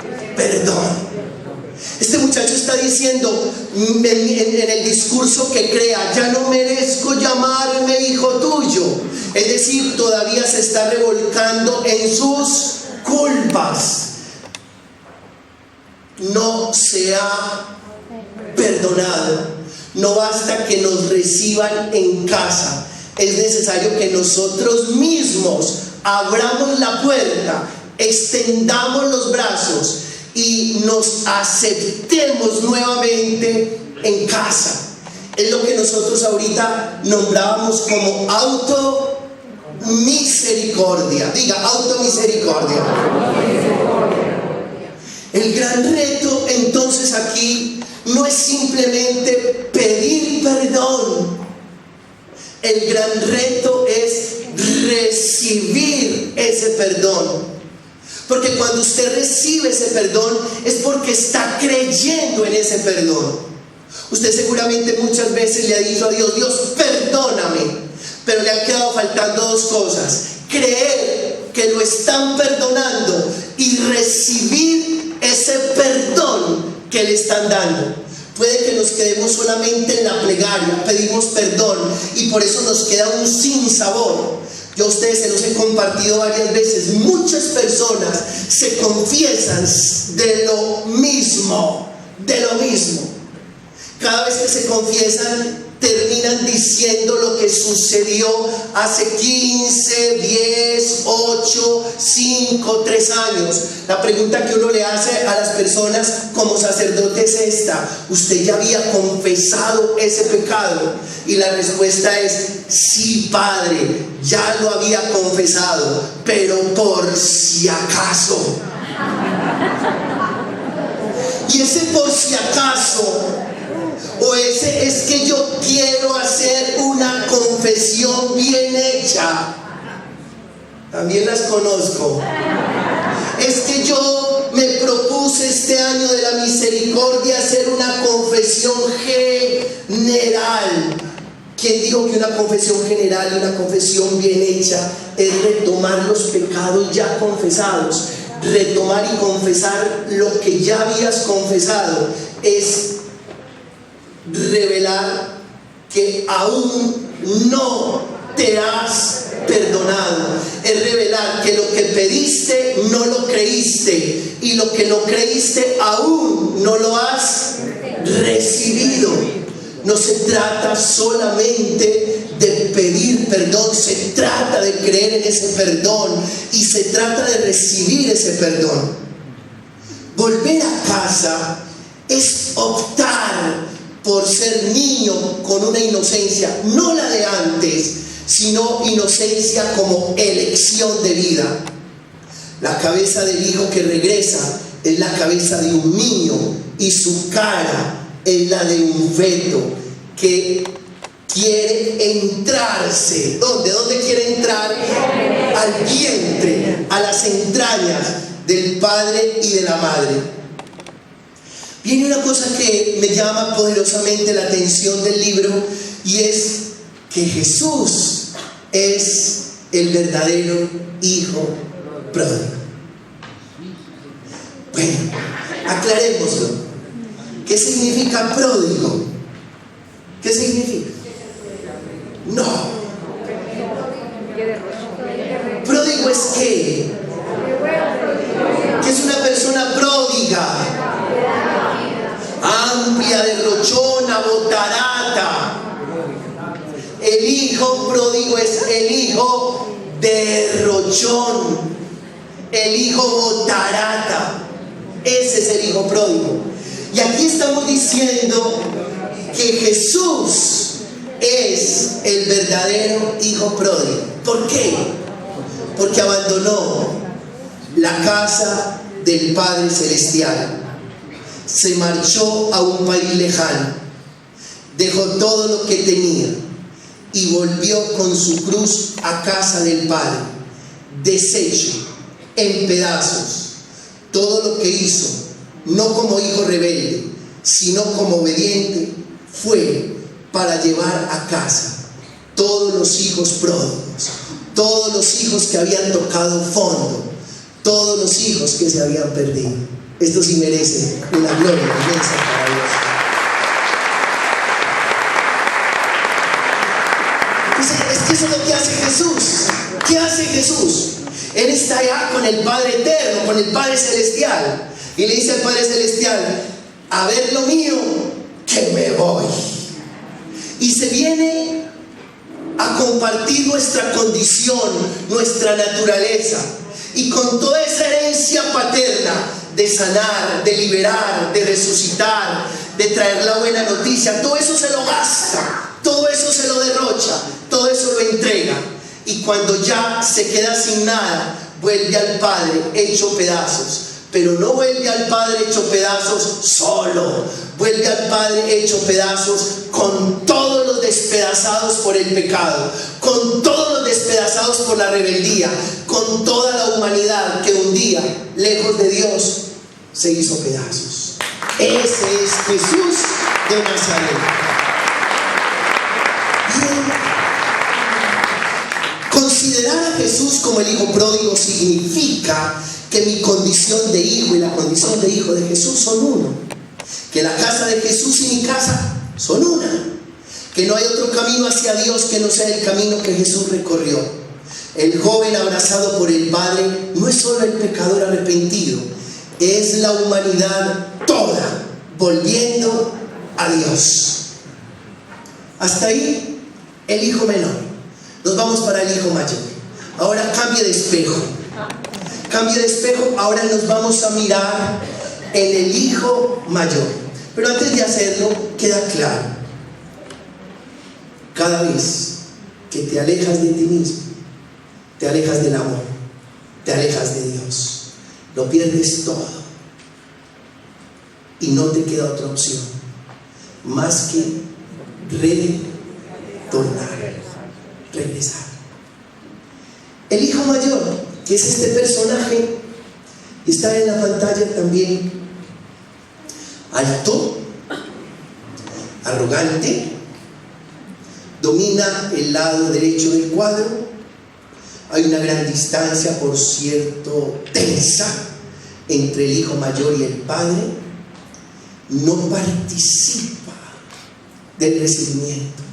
Este muchacho está diciendo en el discurso que crea: ya no merezco llamarme hijo tuyo. Es decir, todavía se está revolcando en sus culpas. No se ha perdonado. No basta que nos reciban en casa. Es necesario que nosotros mismos abramos la puerta extendamos los brazos y nos aceptemos nuevamente en casa. Es lo que nosotros ahorita nombrábamos como automisericordia. Diga, automisericordia. El gran reto entonces aquí no es simplemente pedir perdón. El gran reto es recibir ese perdón. Porque cuando usted recibe ese perdón es porque está creyendo en ese perdón. Usted seguramente muchas veces le ha dicho a Dios: Dios, perdóname. Pero le han quedado faltando dos cosas: creer que lo están perdonando y recibir ese perdón que le están dando. Puede que nos quedemos solamente en la plegaria, pedimos perdón y por eso nos queda un sinsabor. Yo a ustedes se los he compartido varias veces. Muchas personas se confiesan de lo mismo. Cada vez que se confiesan, terminan diciendo lo que sucedió hace 15, 10, 8, 5, 3 años. La pregunta que uno le hace a las personas como sacerdote es esta: ¿usted ya había confesado ese pecado? Y la respuesta es: sí, padre, ya lo había confesado, pero por si acaso. Y ese por si acaso, o ese es que yo quiero hacer una confesión bien hecha. También las conozco. Es que yo me propuse este año de la misericordia hacer una confesión general. ¿Quién dijo que una confesión general y una confesión bien hecha es retomar los pecados ya confesados? Retomar y confesar lo que ya habías confesado es revelar que aún no te has perdonado. Es revelar que lo que pediste no lo creíste, y lo que no creíste aún no lo has recibido. No se trata solamente de pedir perdón, se trata de creer en ese perdón y se trata de recibir ese perdón. Volver a casa es optar por ser niño con una inocencia, no la de antes, sino inocencia como elección de vida. La cabeza del hijo que regresa es la cabeza de un niño y su cara es la de un feto que quiere entrarse. ¿Dónde quiere entrar? Al vientre, a las entrañas del padre y de la madre. Viene una cosa que me llama poderosamente la atención del libro, y es que Jesús es el verdadero hijo pródigo. Bueno, aclarémoslo. ¿Qué significa pródigo? ¿Qué significa? No. Pródigo es ¿qué? Que es una persona pródiga, amplia, derrochona, botarata. El hijo pródigo es el hijo derrochón, el hijo botarata. Ese es el hijo pródigo. Y aquí estamos diciendo que Jesús es el verdadero hijo pródigo. ¿Por qué? Porque abandonó la casa del Padre Celestial, se marchó a un país lejano, dejó todo lo que tenía y volvió con su cruz a casa del Padre, deshecho, en pedazos. Todo lo que hizo, no como hijo rebelde, sino como obediente, fue para llevar a casa todos los hijos pródigos, todos los hijos que habían tocado fondo, todos los hijos que se habían perdido. Esto sí merece una gloria inmensa para Dios. Es que eso es lo que hace Jesús. ¿Qué hace Jesús? Él está allá con el Padre Eterno, con el Padre Celestial, y le dice al Padre Celestial: a ver lo mío, que me voy. Y se viene a compartir nuestra condición, nuestra naturaleza. Y con toda esa herencia paterna de sanar, de liberar, de resucitar, de traer la buena noticia, todo eso se lo gasta, todo eso se lo derrocha, todo eso lo entrega. Y cuando ya se queda sin nada, vuelve al Padre hecho pedazos. Pero no vuelve al Padre hecho pedazos solo, vuelve al Padre hecho pedazos con todos los despedazados por el pecado, con todos los despedazados por la rebeldía, con toda la humanidad que un día, lejos de Dios, se hizo pedazos. Ese es Jesús de Nazaret. Considerar a Jesús como el hijo pródigo significa que mi condición de hijo y la condición de hijo de Jesús son uno, que la casa de Jesús y mi casa son una, que no hay otro camino hacia Dios que no sea el camino que Jesús recorrió. El joven abrazado por el Padre no es solo el pecador arrepentido, es la humanidad toda volviendo a Dios. Hasta ahí el hijo menor. Nos vamos para el hijo mayor. Ahora cambie de espejo. Cambie de espejo, ahora nos vamos a mirar en el hijo mayor. Pero antes de hacerlo, queda claro: cada vez que te alejas de ti mismo, te alejas del amor, te alejas de Dios, lo pierdes todo. Y no te queda otra opción más que regresar. El hijo mayor, que es este personaje, está en la pantalla también. Alto, arrogante, domina el lado derecho del cuadro. Hay una gran distancia, por cierto, tensa entre el hijo mayor y el padre. No participa del recibimiento.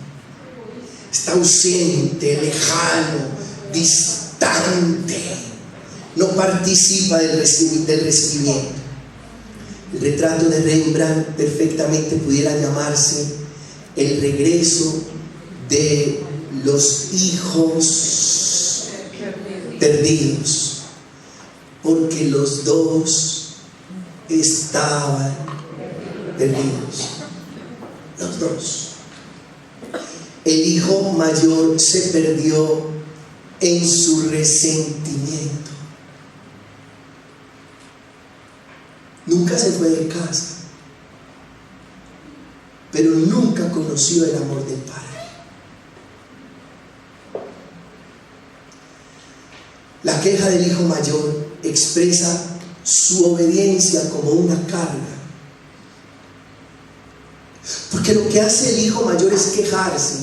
Está ausente, lejano, distante. No participa del recibimiento. El retrato de Rembrandt perfectamente pudiera llamarse el regreso de los hijos perdidos, porque los dos estaban perdidos. Los dos. El hijo mayor se perdió en su resentimiento. Nunca se fue de casa, pero nunca conoció el amor del Padre. La queja del hijo mayor expresa su obediencia como una carga. Porque lo que hace el hijo mayor es quejarse.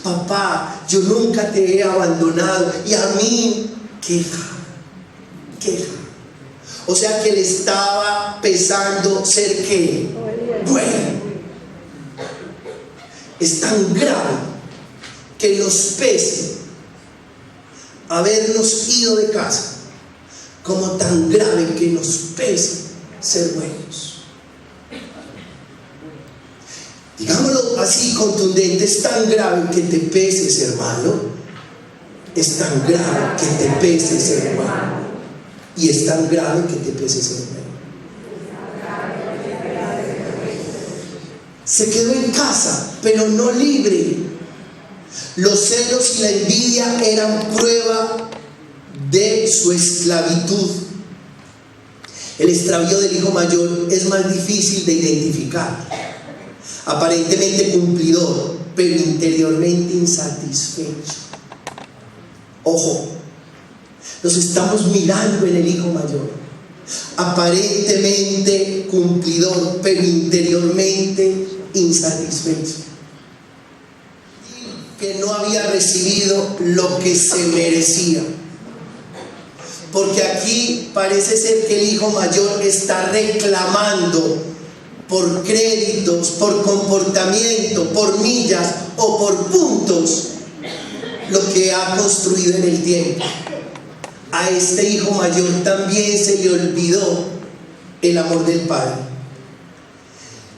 Papá, yo nunca te he abandonado. Y a mí, queja. O sea que le estaba pesando ser ¿qué? Bueno. Es tan grave que nos pese habernos ido de casa, como tan grave que nos pese ser buenos. Digámoslo así, contundente: es tan grave que te pese ser malo, es tan grave que te pese ser bueno, y es tan grave que te pese ser bueno. Se quedó en casa, pero no libre. Los celos y la envidia eran prueba de su esclavitud. El extravío del hijo mayor es más difícil de identificar. Aparentemente cumplidor, pero interiormente insatisfecho. Ojo, nos estamos mirando en el hijo mayor. Aparentemente cumplidor, pero interiormente insatisfecho. Que no había recibido lo que se merecía. Porque aquí parece ser que el hijo mayor está reclamando por créditos, por comportamiento, por millas o por puntos lo que ha construido en el tiempo. A este hijo mayor también se le olvidó el amor del Padre.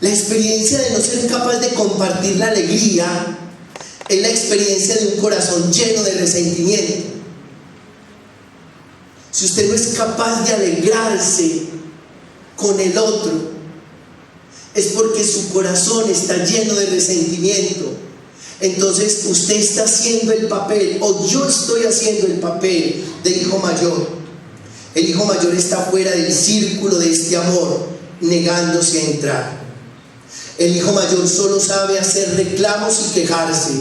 La experiencia de no ser capaz de compartir la alegría es la experiencia de un corazón lleno de resentimiento. si usted no es capaz de alegrarse con el otro, es porque su corazón está lleno de resentimiento. Entonces usted está haciendo el papel, o yo estoy haciendo el papel de hijo mayor. El hijo mayor está fuera del círculo de este amor, negándose a entrar. El hijo mayor solo sabe hacer reclamos y quejarse,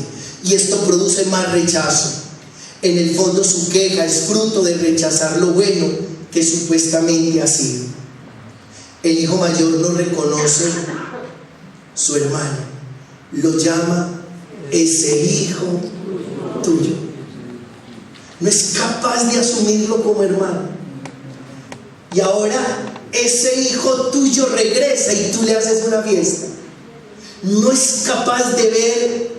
y esto produce más rechazo. En el fondo su queja es fruto de rechazar lo bueno que supuestamente ha sido. El hijo mayor no reconoce su hermano, lo llama ese hijo tuyo. No es capaz de asumirlo como hermano. Y ahora ese hijo tuyo regresa y tú le haces una fiesta. No es capaz de ver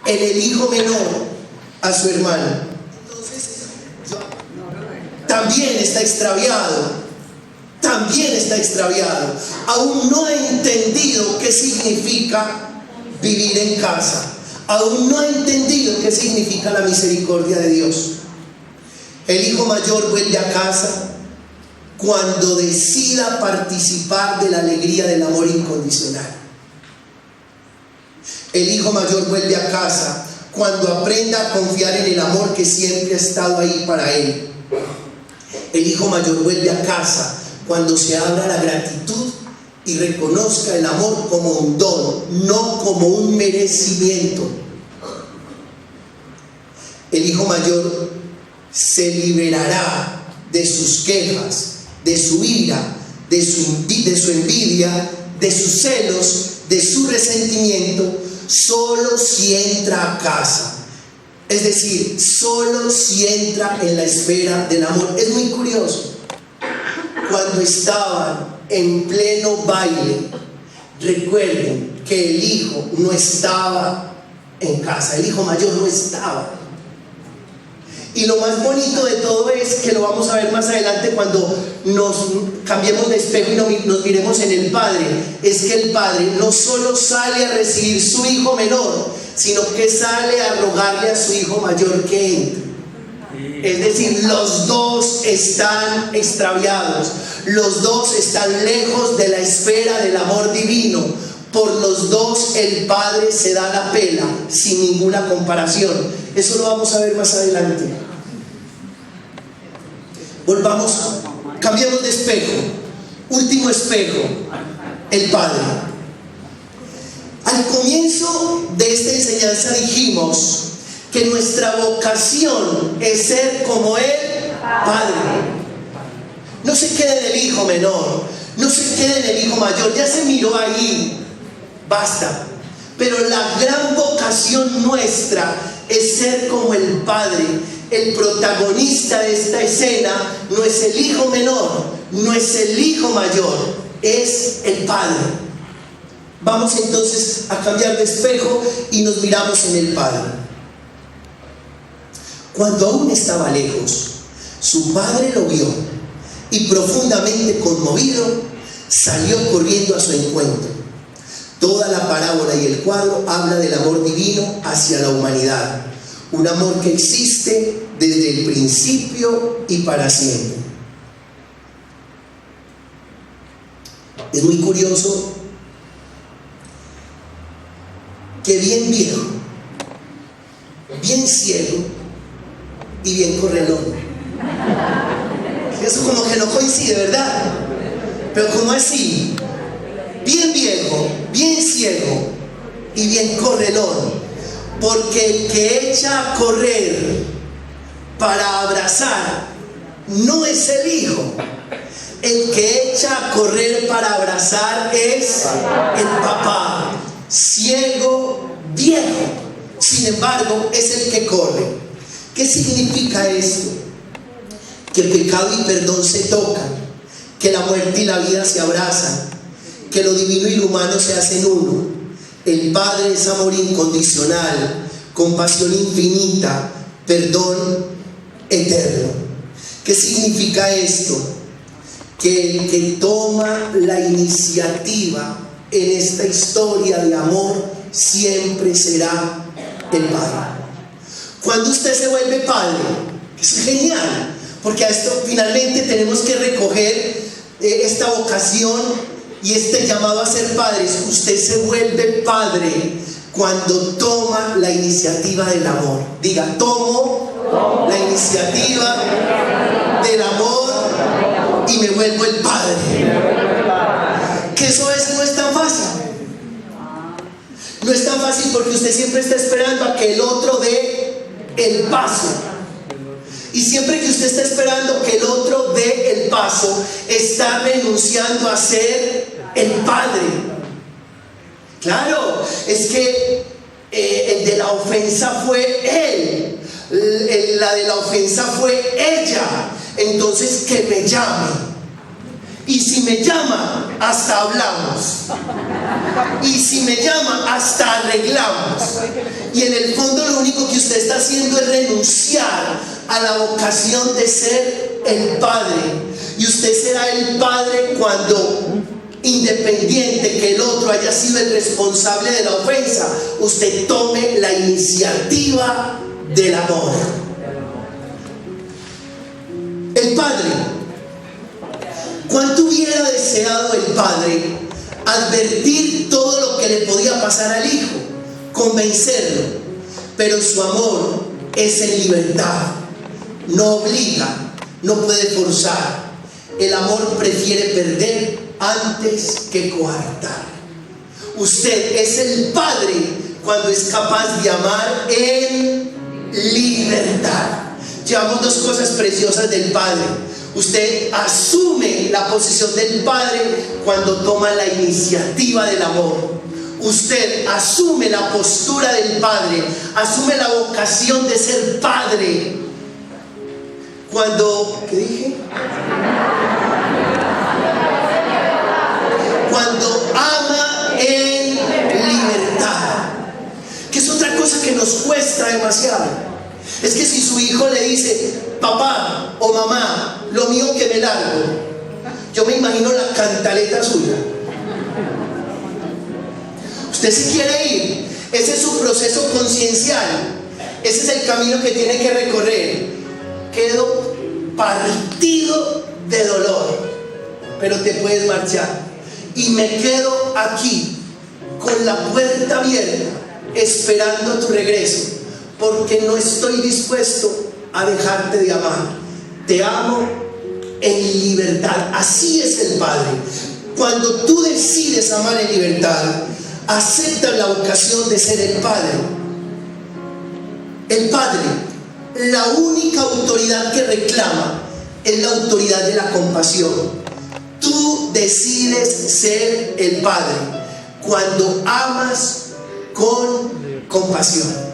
en el hijo menor a su hermano. Entonces, también está extraviado. También está extraviado. Aún no ha entendido qué significa vivir en casa. Aún no ha entendido qué significa la misericordia de Dios. El hijo mayor vuelve a casa cuando decida participar de la alegría del amor incondicional. El hijo mayor vuelve a casa cuando aprenda a confiar en el amor que siempre ha estado ahí para él. El hijo mayor vuelve a casa cuando se abra la gratitud y reconozca el amor como un don, no como un merecimiento. El hijo mayor se liberará de sus quejas, de su ira, de su envidia, de sus celos, de su resentimiento, solo si entra a casa. Es decir, solo si entra en la esfera del amor. Es muy curioso. Cuando estaban en pleno baile, recuerden que el hijo no estaba en casa, el hijo mayor no estaba. Y lo más bonito de todo es que lo vamos a ver más adelante cuando nos cambiemos de espejo y nos miremos en el Padre. Es que el Padre no solo sale a recibir su hijo menor, sino que sale a rogarle a su hijo mayor que entre. Es decir, los dos están extraviados, los dos están lejos de la esfera del amor divino. Por los dos el Padre se da la pela sin ninguna comparación. Eso lo vamos a ver más adelante. Volvamos, cambiemos de espejo. Último espejo, el Padre. Al comienzo de esta enseñanza dijimos que nuestra vocación es ser como el Padre. No se quede en el hijo menor, no se quede en el hijo mayor, ya se miró ahí, basta. Pero la gran vocación nuestra es ser como el Padre. El protagonista de esta escena no es el hijo menor, no es el hijo mayor, es el Padre. Vamos entonces a cambiar de espejo y nos miramos en el Padre. Cuando aún estaba lejos, su padre lo vio y profundamente conmovido salió corriendo a su encuentro. Toda la parábola y el cuadro habla del amor divino hacia la humanidad, un amor que existe desde el principio y para siempre. Es muy curioso que bien viejo, bien ciego y bien correlón. Eso como que no coincide, ¿verdad? Pero ¿cómo así? Bien viejo, bien ciego y bien correlón. Porque el que echa a correr para abrazar no es el hijo. El que echa a correr para abrazar es el papá. Ciego, viejo, sin embargo es el que corre. ¿Qué significa esto? Que pecado y perdón se tocan, que la muerte y la vida se abrazan, que lo divino y lo humano se hacen uno. El Padre es amor incondicional, compasión infinita, perdón eterno. ¿Qué significa esto? Que el que toma la iniciativa en esta historia de amor siempre será el Padre. Cuando usted se vuelve padre, eso es genial, porque a esto finalmente tenemos que recoger esta vocación y este llamado a ser padres. Usted se vuelve padre cuando toma la iniciativa del amor. Diga, tomo la iniciativa del amor y me vuelvo el padre. Que eso no es tan fácil. No es tan fácil porque usted siempre está esperando a que el otro dé el paso. Y siempre que usted está esperando que el otro dé el paso, está renunciando a ser el padre. Claro, es que el de la ofensa fue él, la de la ofensa fue ella. Entonces que me llame. Y si me llama, hasta hablamos. Y si me llama, hasta arreglamos. Y en el fondo lo único que usted está haciendo es renunciar a la vocación de ser el padre. Y usted será el padre cuando, independiente que el otro haya sido el responsable de la ofensa, usted tome la iniciativa del amor. El padre, ¿cuánto hubiera deseado el padre advertir todo lo que le podía pasar al hijo, convencerlo? Pero su amor es en libertad, no obliga, no puede forzar. El amor prefiere perder antes que coartar. Usted es el padre cuando es capaz de amar en libertad. Llevamos dos cosas preciosas del padre. Usted asume la posición del padre cuando toma la iniciativa del amor. Usted asume la postura del padre, asume la vocación de ser padre cuando, ¿qué dije? Cuando ama en libertad, que es otra cosa que nos cuesta demasiado. Es que si su hijo le dice, papá o mamá, lo mío que me largo, yo me imagino la cantaleta suya. Usted se quiere ir, ese es su proceso conciencial, ese es el camino que tiene que recorrer. Quedo partido de dolor, pero te puedes marchar. Y me quedo aquí con la puerta abierta esperando tu regreso, porque no estoy dispuesto a dejarte de amar. Te amo en libertad. Así es el Padre. Cuando tú decides amar en libertad, aceptas la vocación de ser el Padre. El Padre, la única autoridad que reclama es la autoridad de la compasión. Tú decides ser el Padre cuando amas con compasión.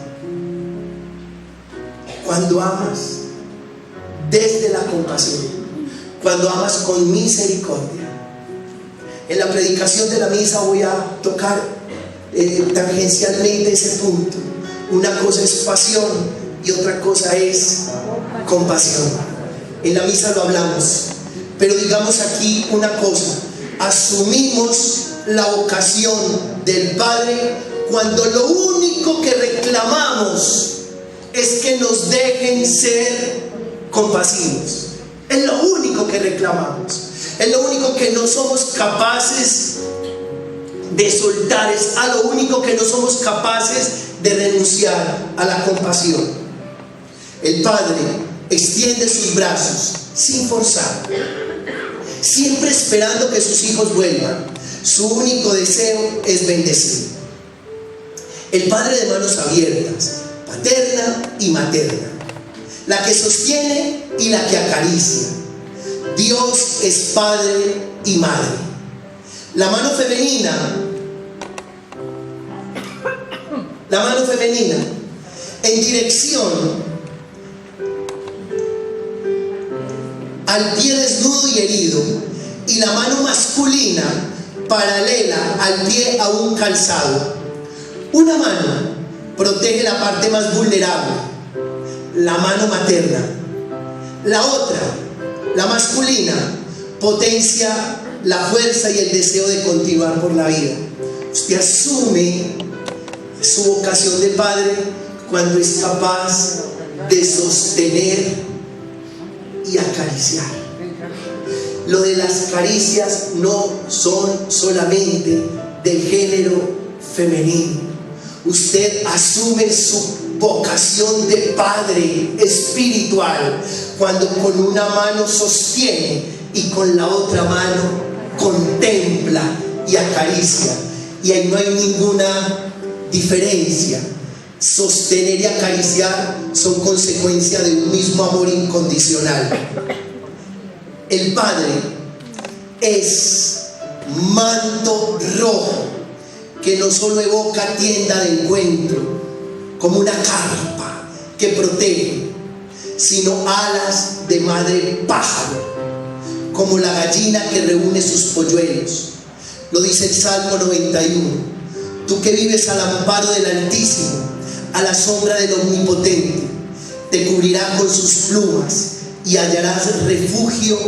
Cuando amas desde la compasión, cuando amas con misericordia. En la predicación de la misa voy a tocar tangencialmente ese punto. Una cosa es pasión y otra cosa es compasión. En la misa lo hablamos, pero digamos aquí una cosa: asumimos la vocación del Padre cuando lo único que reclamamos es que nos dejen ser compasivos. Es lo único que reclamamos, es lo único que no somos capaces de soltar, es a lo único que no somos capaces de renunciar, a la compasión. El Padre extiende sus brazos sin forzar, siempre esperando que sus hijos vuelvan. Su único deseo es bendecir. El Padre de manos abiertas, paterna y materna, la que sostiene y la que acaricia. Dios es padre y madre. La mano femenina en dirección al pie desnudo y herido, y la mano masculina paralela al pie aún calzado. Una mano protege la parte más vulnerable, la mano materna. La otra, la masculina, potencia la fuerza y el deseo de continuar por la vida. Usted asume su vocación de padre cuando es capaz de sostener y y acariciar. Lo de las caricias no son solamente del género femenino. Usted asume su vocación de padre espiritual cuando con una mano sostiene y con la otra mano contempla y acaricia. Y ahí no hay ninguna diferencia. Sostener y acariciar son consecuencia de un mismo amor incondicional. El Padre es manto rojo que no solo evoca tienda de encuentro como una carpa que protege, sino alas de madre pájaro, como la gallina que reúne sus polluelos. Lo dice el Salmo 91. Tú que vives al amparo del Altísimo, a la sombra del Omnipotente, te cubrirá con sus plumas y hallarás refugio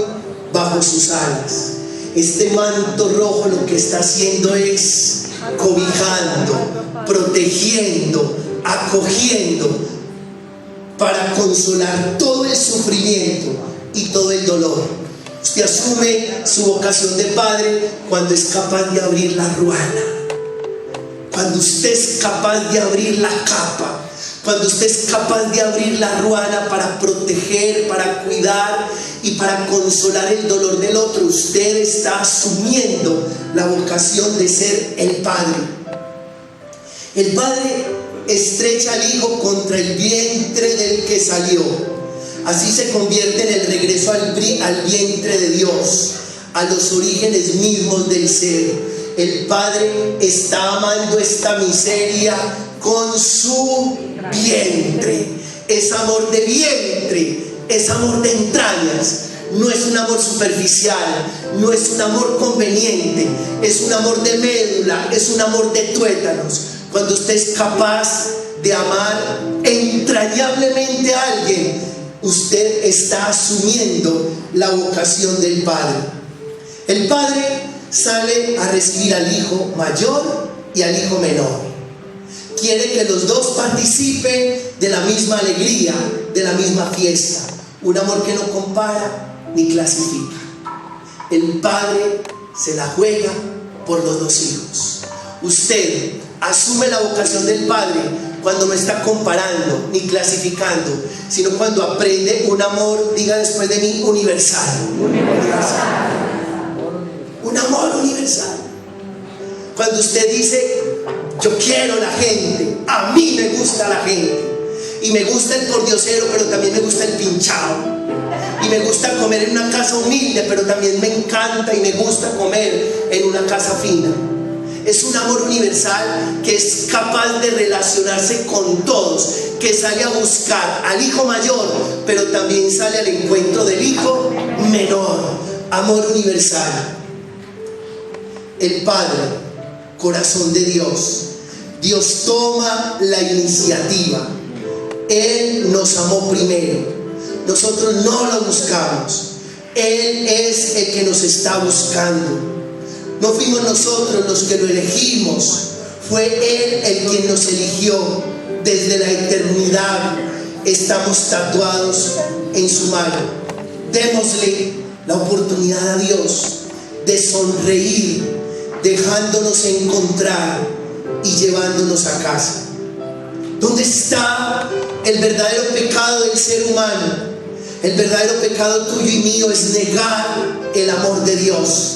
bajo sus alas. Este manto rojo lo que está haciendo es cobijando, protegiendo, acogiendo, para consolar todo el sufrimiento y todo el dolor. Usted asume su vocación de padre cuando es capaz de abrir la ruana, cuando usted es capaz de abrir la capa, cuando usted es capaz de abrir la ruana para proteger, para cuidar y para consolar el dolor del otro. Usted está asumiendo la vocación de ser el padre. El padre estrecha al hijo contra el vientre del que salió. Así se convierte en el regreso al vientre de Dios, a los orígenes mismos del ser. El padre está amando esta miseria con su vientre. Es amor de vientre, es amor de entrañas. No es un amor superficial, no es un amor conveniente, es un amor de médula, es un amor de tuétanos. Cuando usted es capaz de amar entrañablemente a alguien, usted está asumiendo la vocación del Padre. El Padre sale a recibir al hijo mayor y al hijo menor. Quiere que los dos participen de la misma alegría, de la misma fiesta. Un amor que no compara ni clasifica. El Padre se la juega por los dos hijos. Usted asume la vocación del Padre cuando no está comparando ni clasificando, sino cuando aprende un amor, diga después de mí, universal. Un amor universal. Cuando usted dice, yo quiero la gente, a mí me gusta la gente, y me gusta el pordiosero, pero también me gusta el pinchado, y me gusta comer en una casa humilde, pero también me encanta y me gusta comer en una casa fina. Es un amor universal que es capaz de relacionarse con todos, que sale a buscar al hijo mayor, pero también sale al encuentro del hijo menor. Amor universal. El Padre, corazón de Dios. Dios toma la iniciativa. Él nos amó primero. Nosotros no lo buscamos. Él es el que nos está buscando. No fuimos nosotros los que lo elegimos, fue Él el quien nos eligió. Desde la eternidad estamos tatuados en su mano. Démosle la oportunidad a Dios de sonreír, dejándonos encontrar y llevándonos a casa. ¿Dónde está el verdadero pecado del ser humano? El verdadero pecado tuyo y mío es negar el amor de Dios.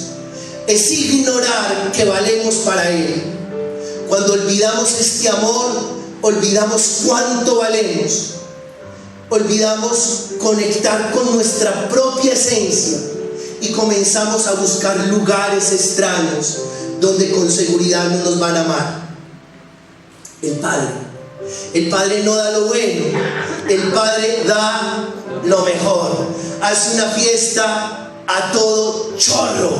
Es ignorar que valemos para Él. Cuando olvidamos este amor, olvidamos cuánto valemos. Olvidamos conectar con nuestra propia esencia y comenzamos a buscar lugares extraños donde con seguridad no nos van a amar. El Padre no da lo bueno, el Padre da lo mejor. Hace una fiesta a todo chorro,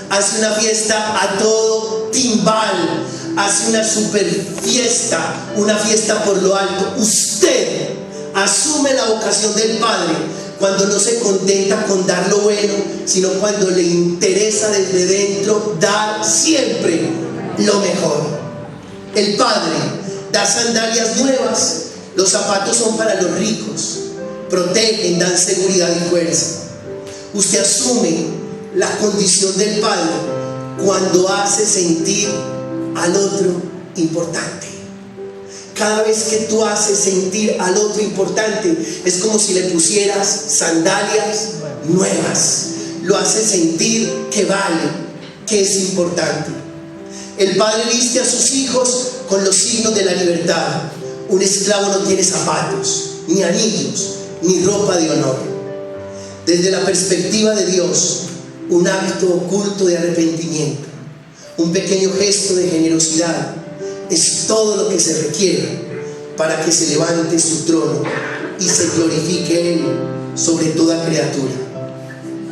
hace una fiesta a todo timbal, hace una super fiesta, una fiesta por lo alto. Usted asume la vocación del Padre cuando no se contenta con dar lo bueno, sino cuando le interesa desde dentro dar siempre lo mejor. El Padre da sandalias nuevas. Los zapatos son para los ricos, protegen, dan seguridad y fuerza. Usted asume la condición del Padre cuando hace sentir al otro importante. Cada vez que tú haces sentir al otro importante, es como si le pusieras sandalias nuevas. Lo hace sentir que vale, que es importante. El padre viste a sus hijos con los signos de la libertad. Un esclavo no tiene zapatos, ni anillos, ni ropa de honor. Desde la perspectiva de Dios, un acto oculto de arrepentimiento, un pequeño gesto de generosidad, es todo lo que se requiere para que se levante su trono y se glorifique Él sobre toda criatura.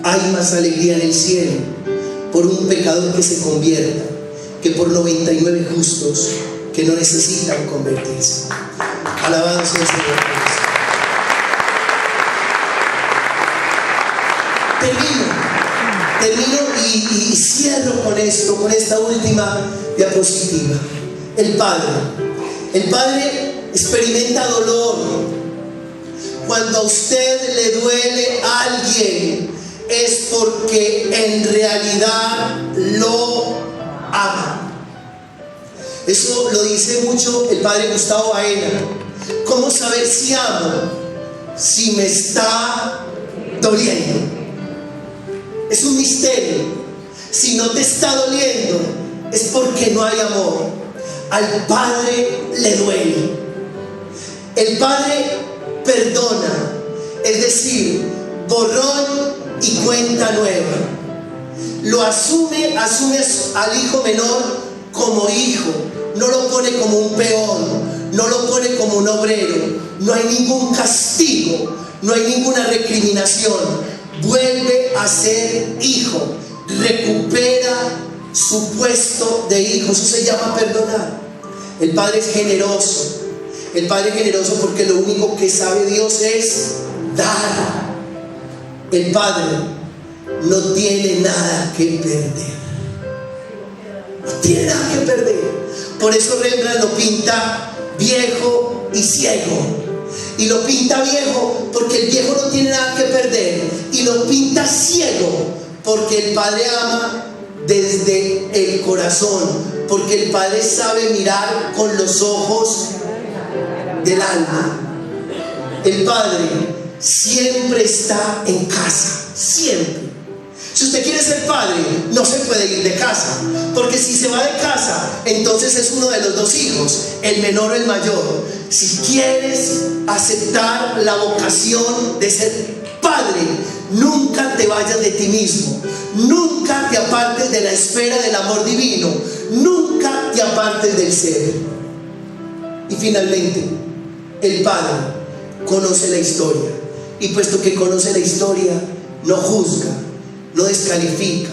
Hay más alegría en el cielo por un pecador que se convierta que por 99 justos que no necesitan convertirse. Alabado sea el Señor. Termino y cierro con esto, con esta última diapositiva. El Padre experimenta dolor. Cuando a usted le duele a alguien, es porque en realidad lo ama. Eso lo dice mucho el padre Gustavo Baena. ¿Cómo saber si amo? Si me está doliendo. Es un misterio. Si no te está doliendo, es porque no hay amor. Al Padre le duele. El Padre perdona, es decir, borrón y cuenta nueva. Lo asume al hijo menor como hijo. No lo pone como un peón, no lo pone como un obrero. No hay ningún castigo, no hay ninguna recriminación. Vuelve a ser hijo, recupera su puesto de hijo. Eso se llama perdonar. El Padre es generoso. El Padre es generoso porque lo único que sabe Dios es dar. El Padre no tiene nada que perder. No tiene nada que perder. Por eso Rembrandt lo pinta viejo y ciego. Y lo pinta viejo porque el viejo no tiene nada que perder. Y lo pinta ciego porque el Padre ama desde el corazón. Porque el Padre sabe mirar con los ojos del alma. El Padre siempre está en casa, siempre. Si usted quiere ser padre, no se puede ir de casa, porque si se va de casa, entonces es uno de los dos hijos, el menor o el mayor. Si quieres aceptar la vocación de ser padre, nunca te vayas de ti mismo, nunca te apartes de la esfera del amor divino, nunca te apartes del ser. Y finalmente, el Padre conoce la historia, y puesto que conoce la historia, no juzga, no descalifica,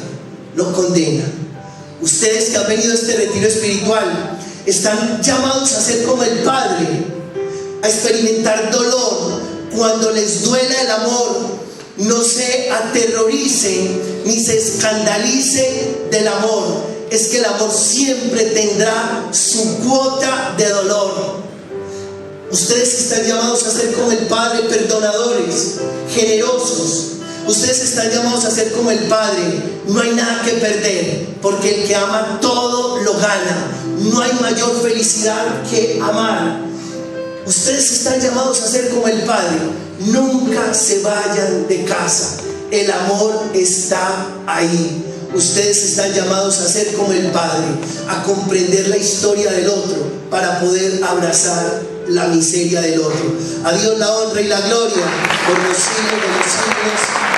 no condena. Ustedes que han venido a este retiro espiritual están llamados a ser como el Padre, a experimentar dolor cuando les duela el amor. No se aterroricen ni se escandalicen del amor. Es que el amor siempre tendrá su cuota de dolor. Ustedes están llamados a ser como el Padre, perdonadores, generosos. Ustedes están llamados a ser como el Padre. No hay nada que perder, porque el que ama todo lo gana. No hay mayor felicidad que amar. Ustedes están llamados a ser como el Padre. Nunca se vayan de casa. El amor está ahí. Ustedes están llamados a ser como el Padre, a comprender la historia del otro para poder abrazar la miseria del otro. A Dios la honra y la gloria por los siglos de los siglos.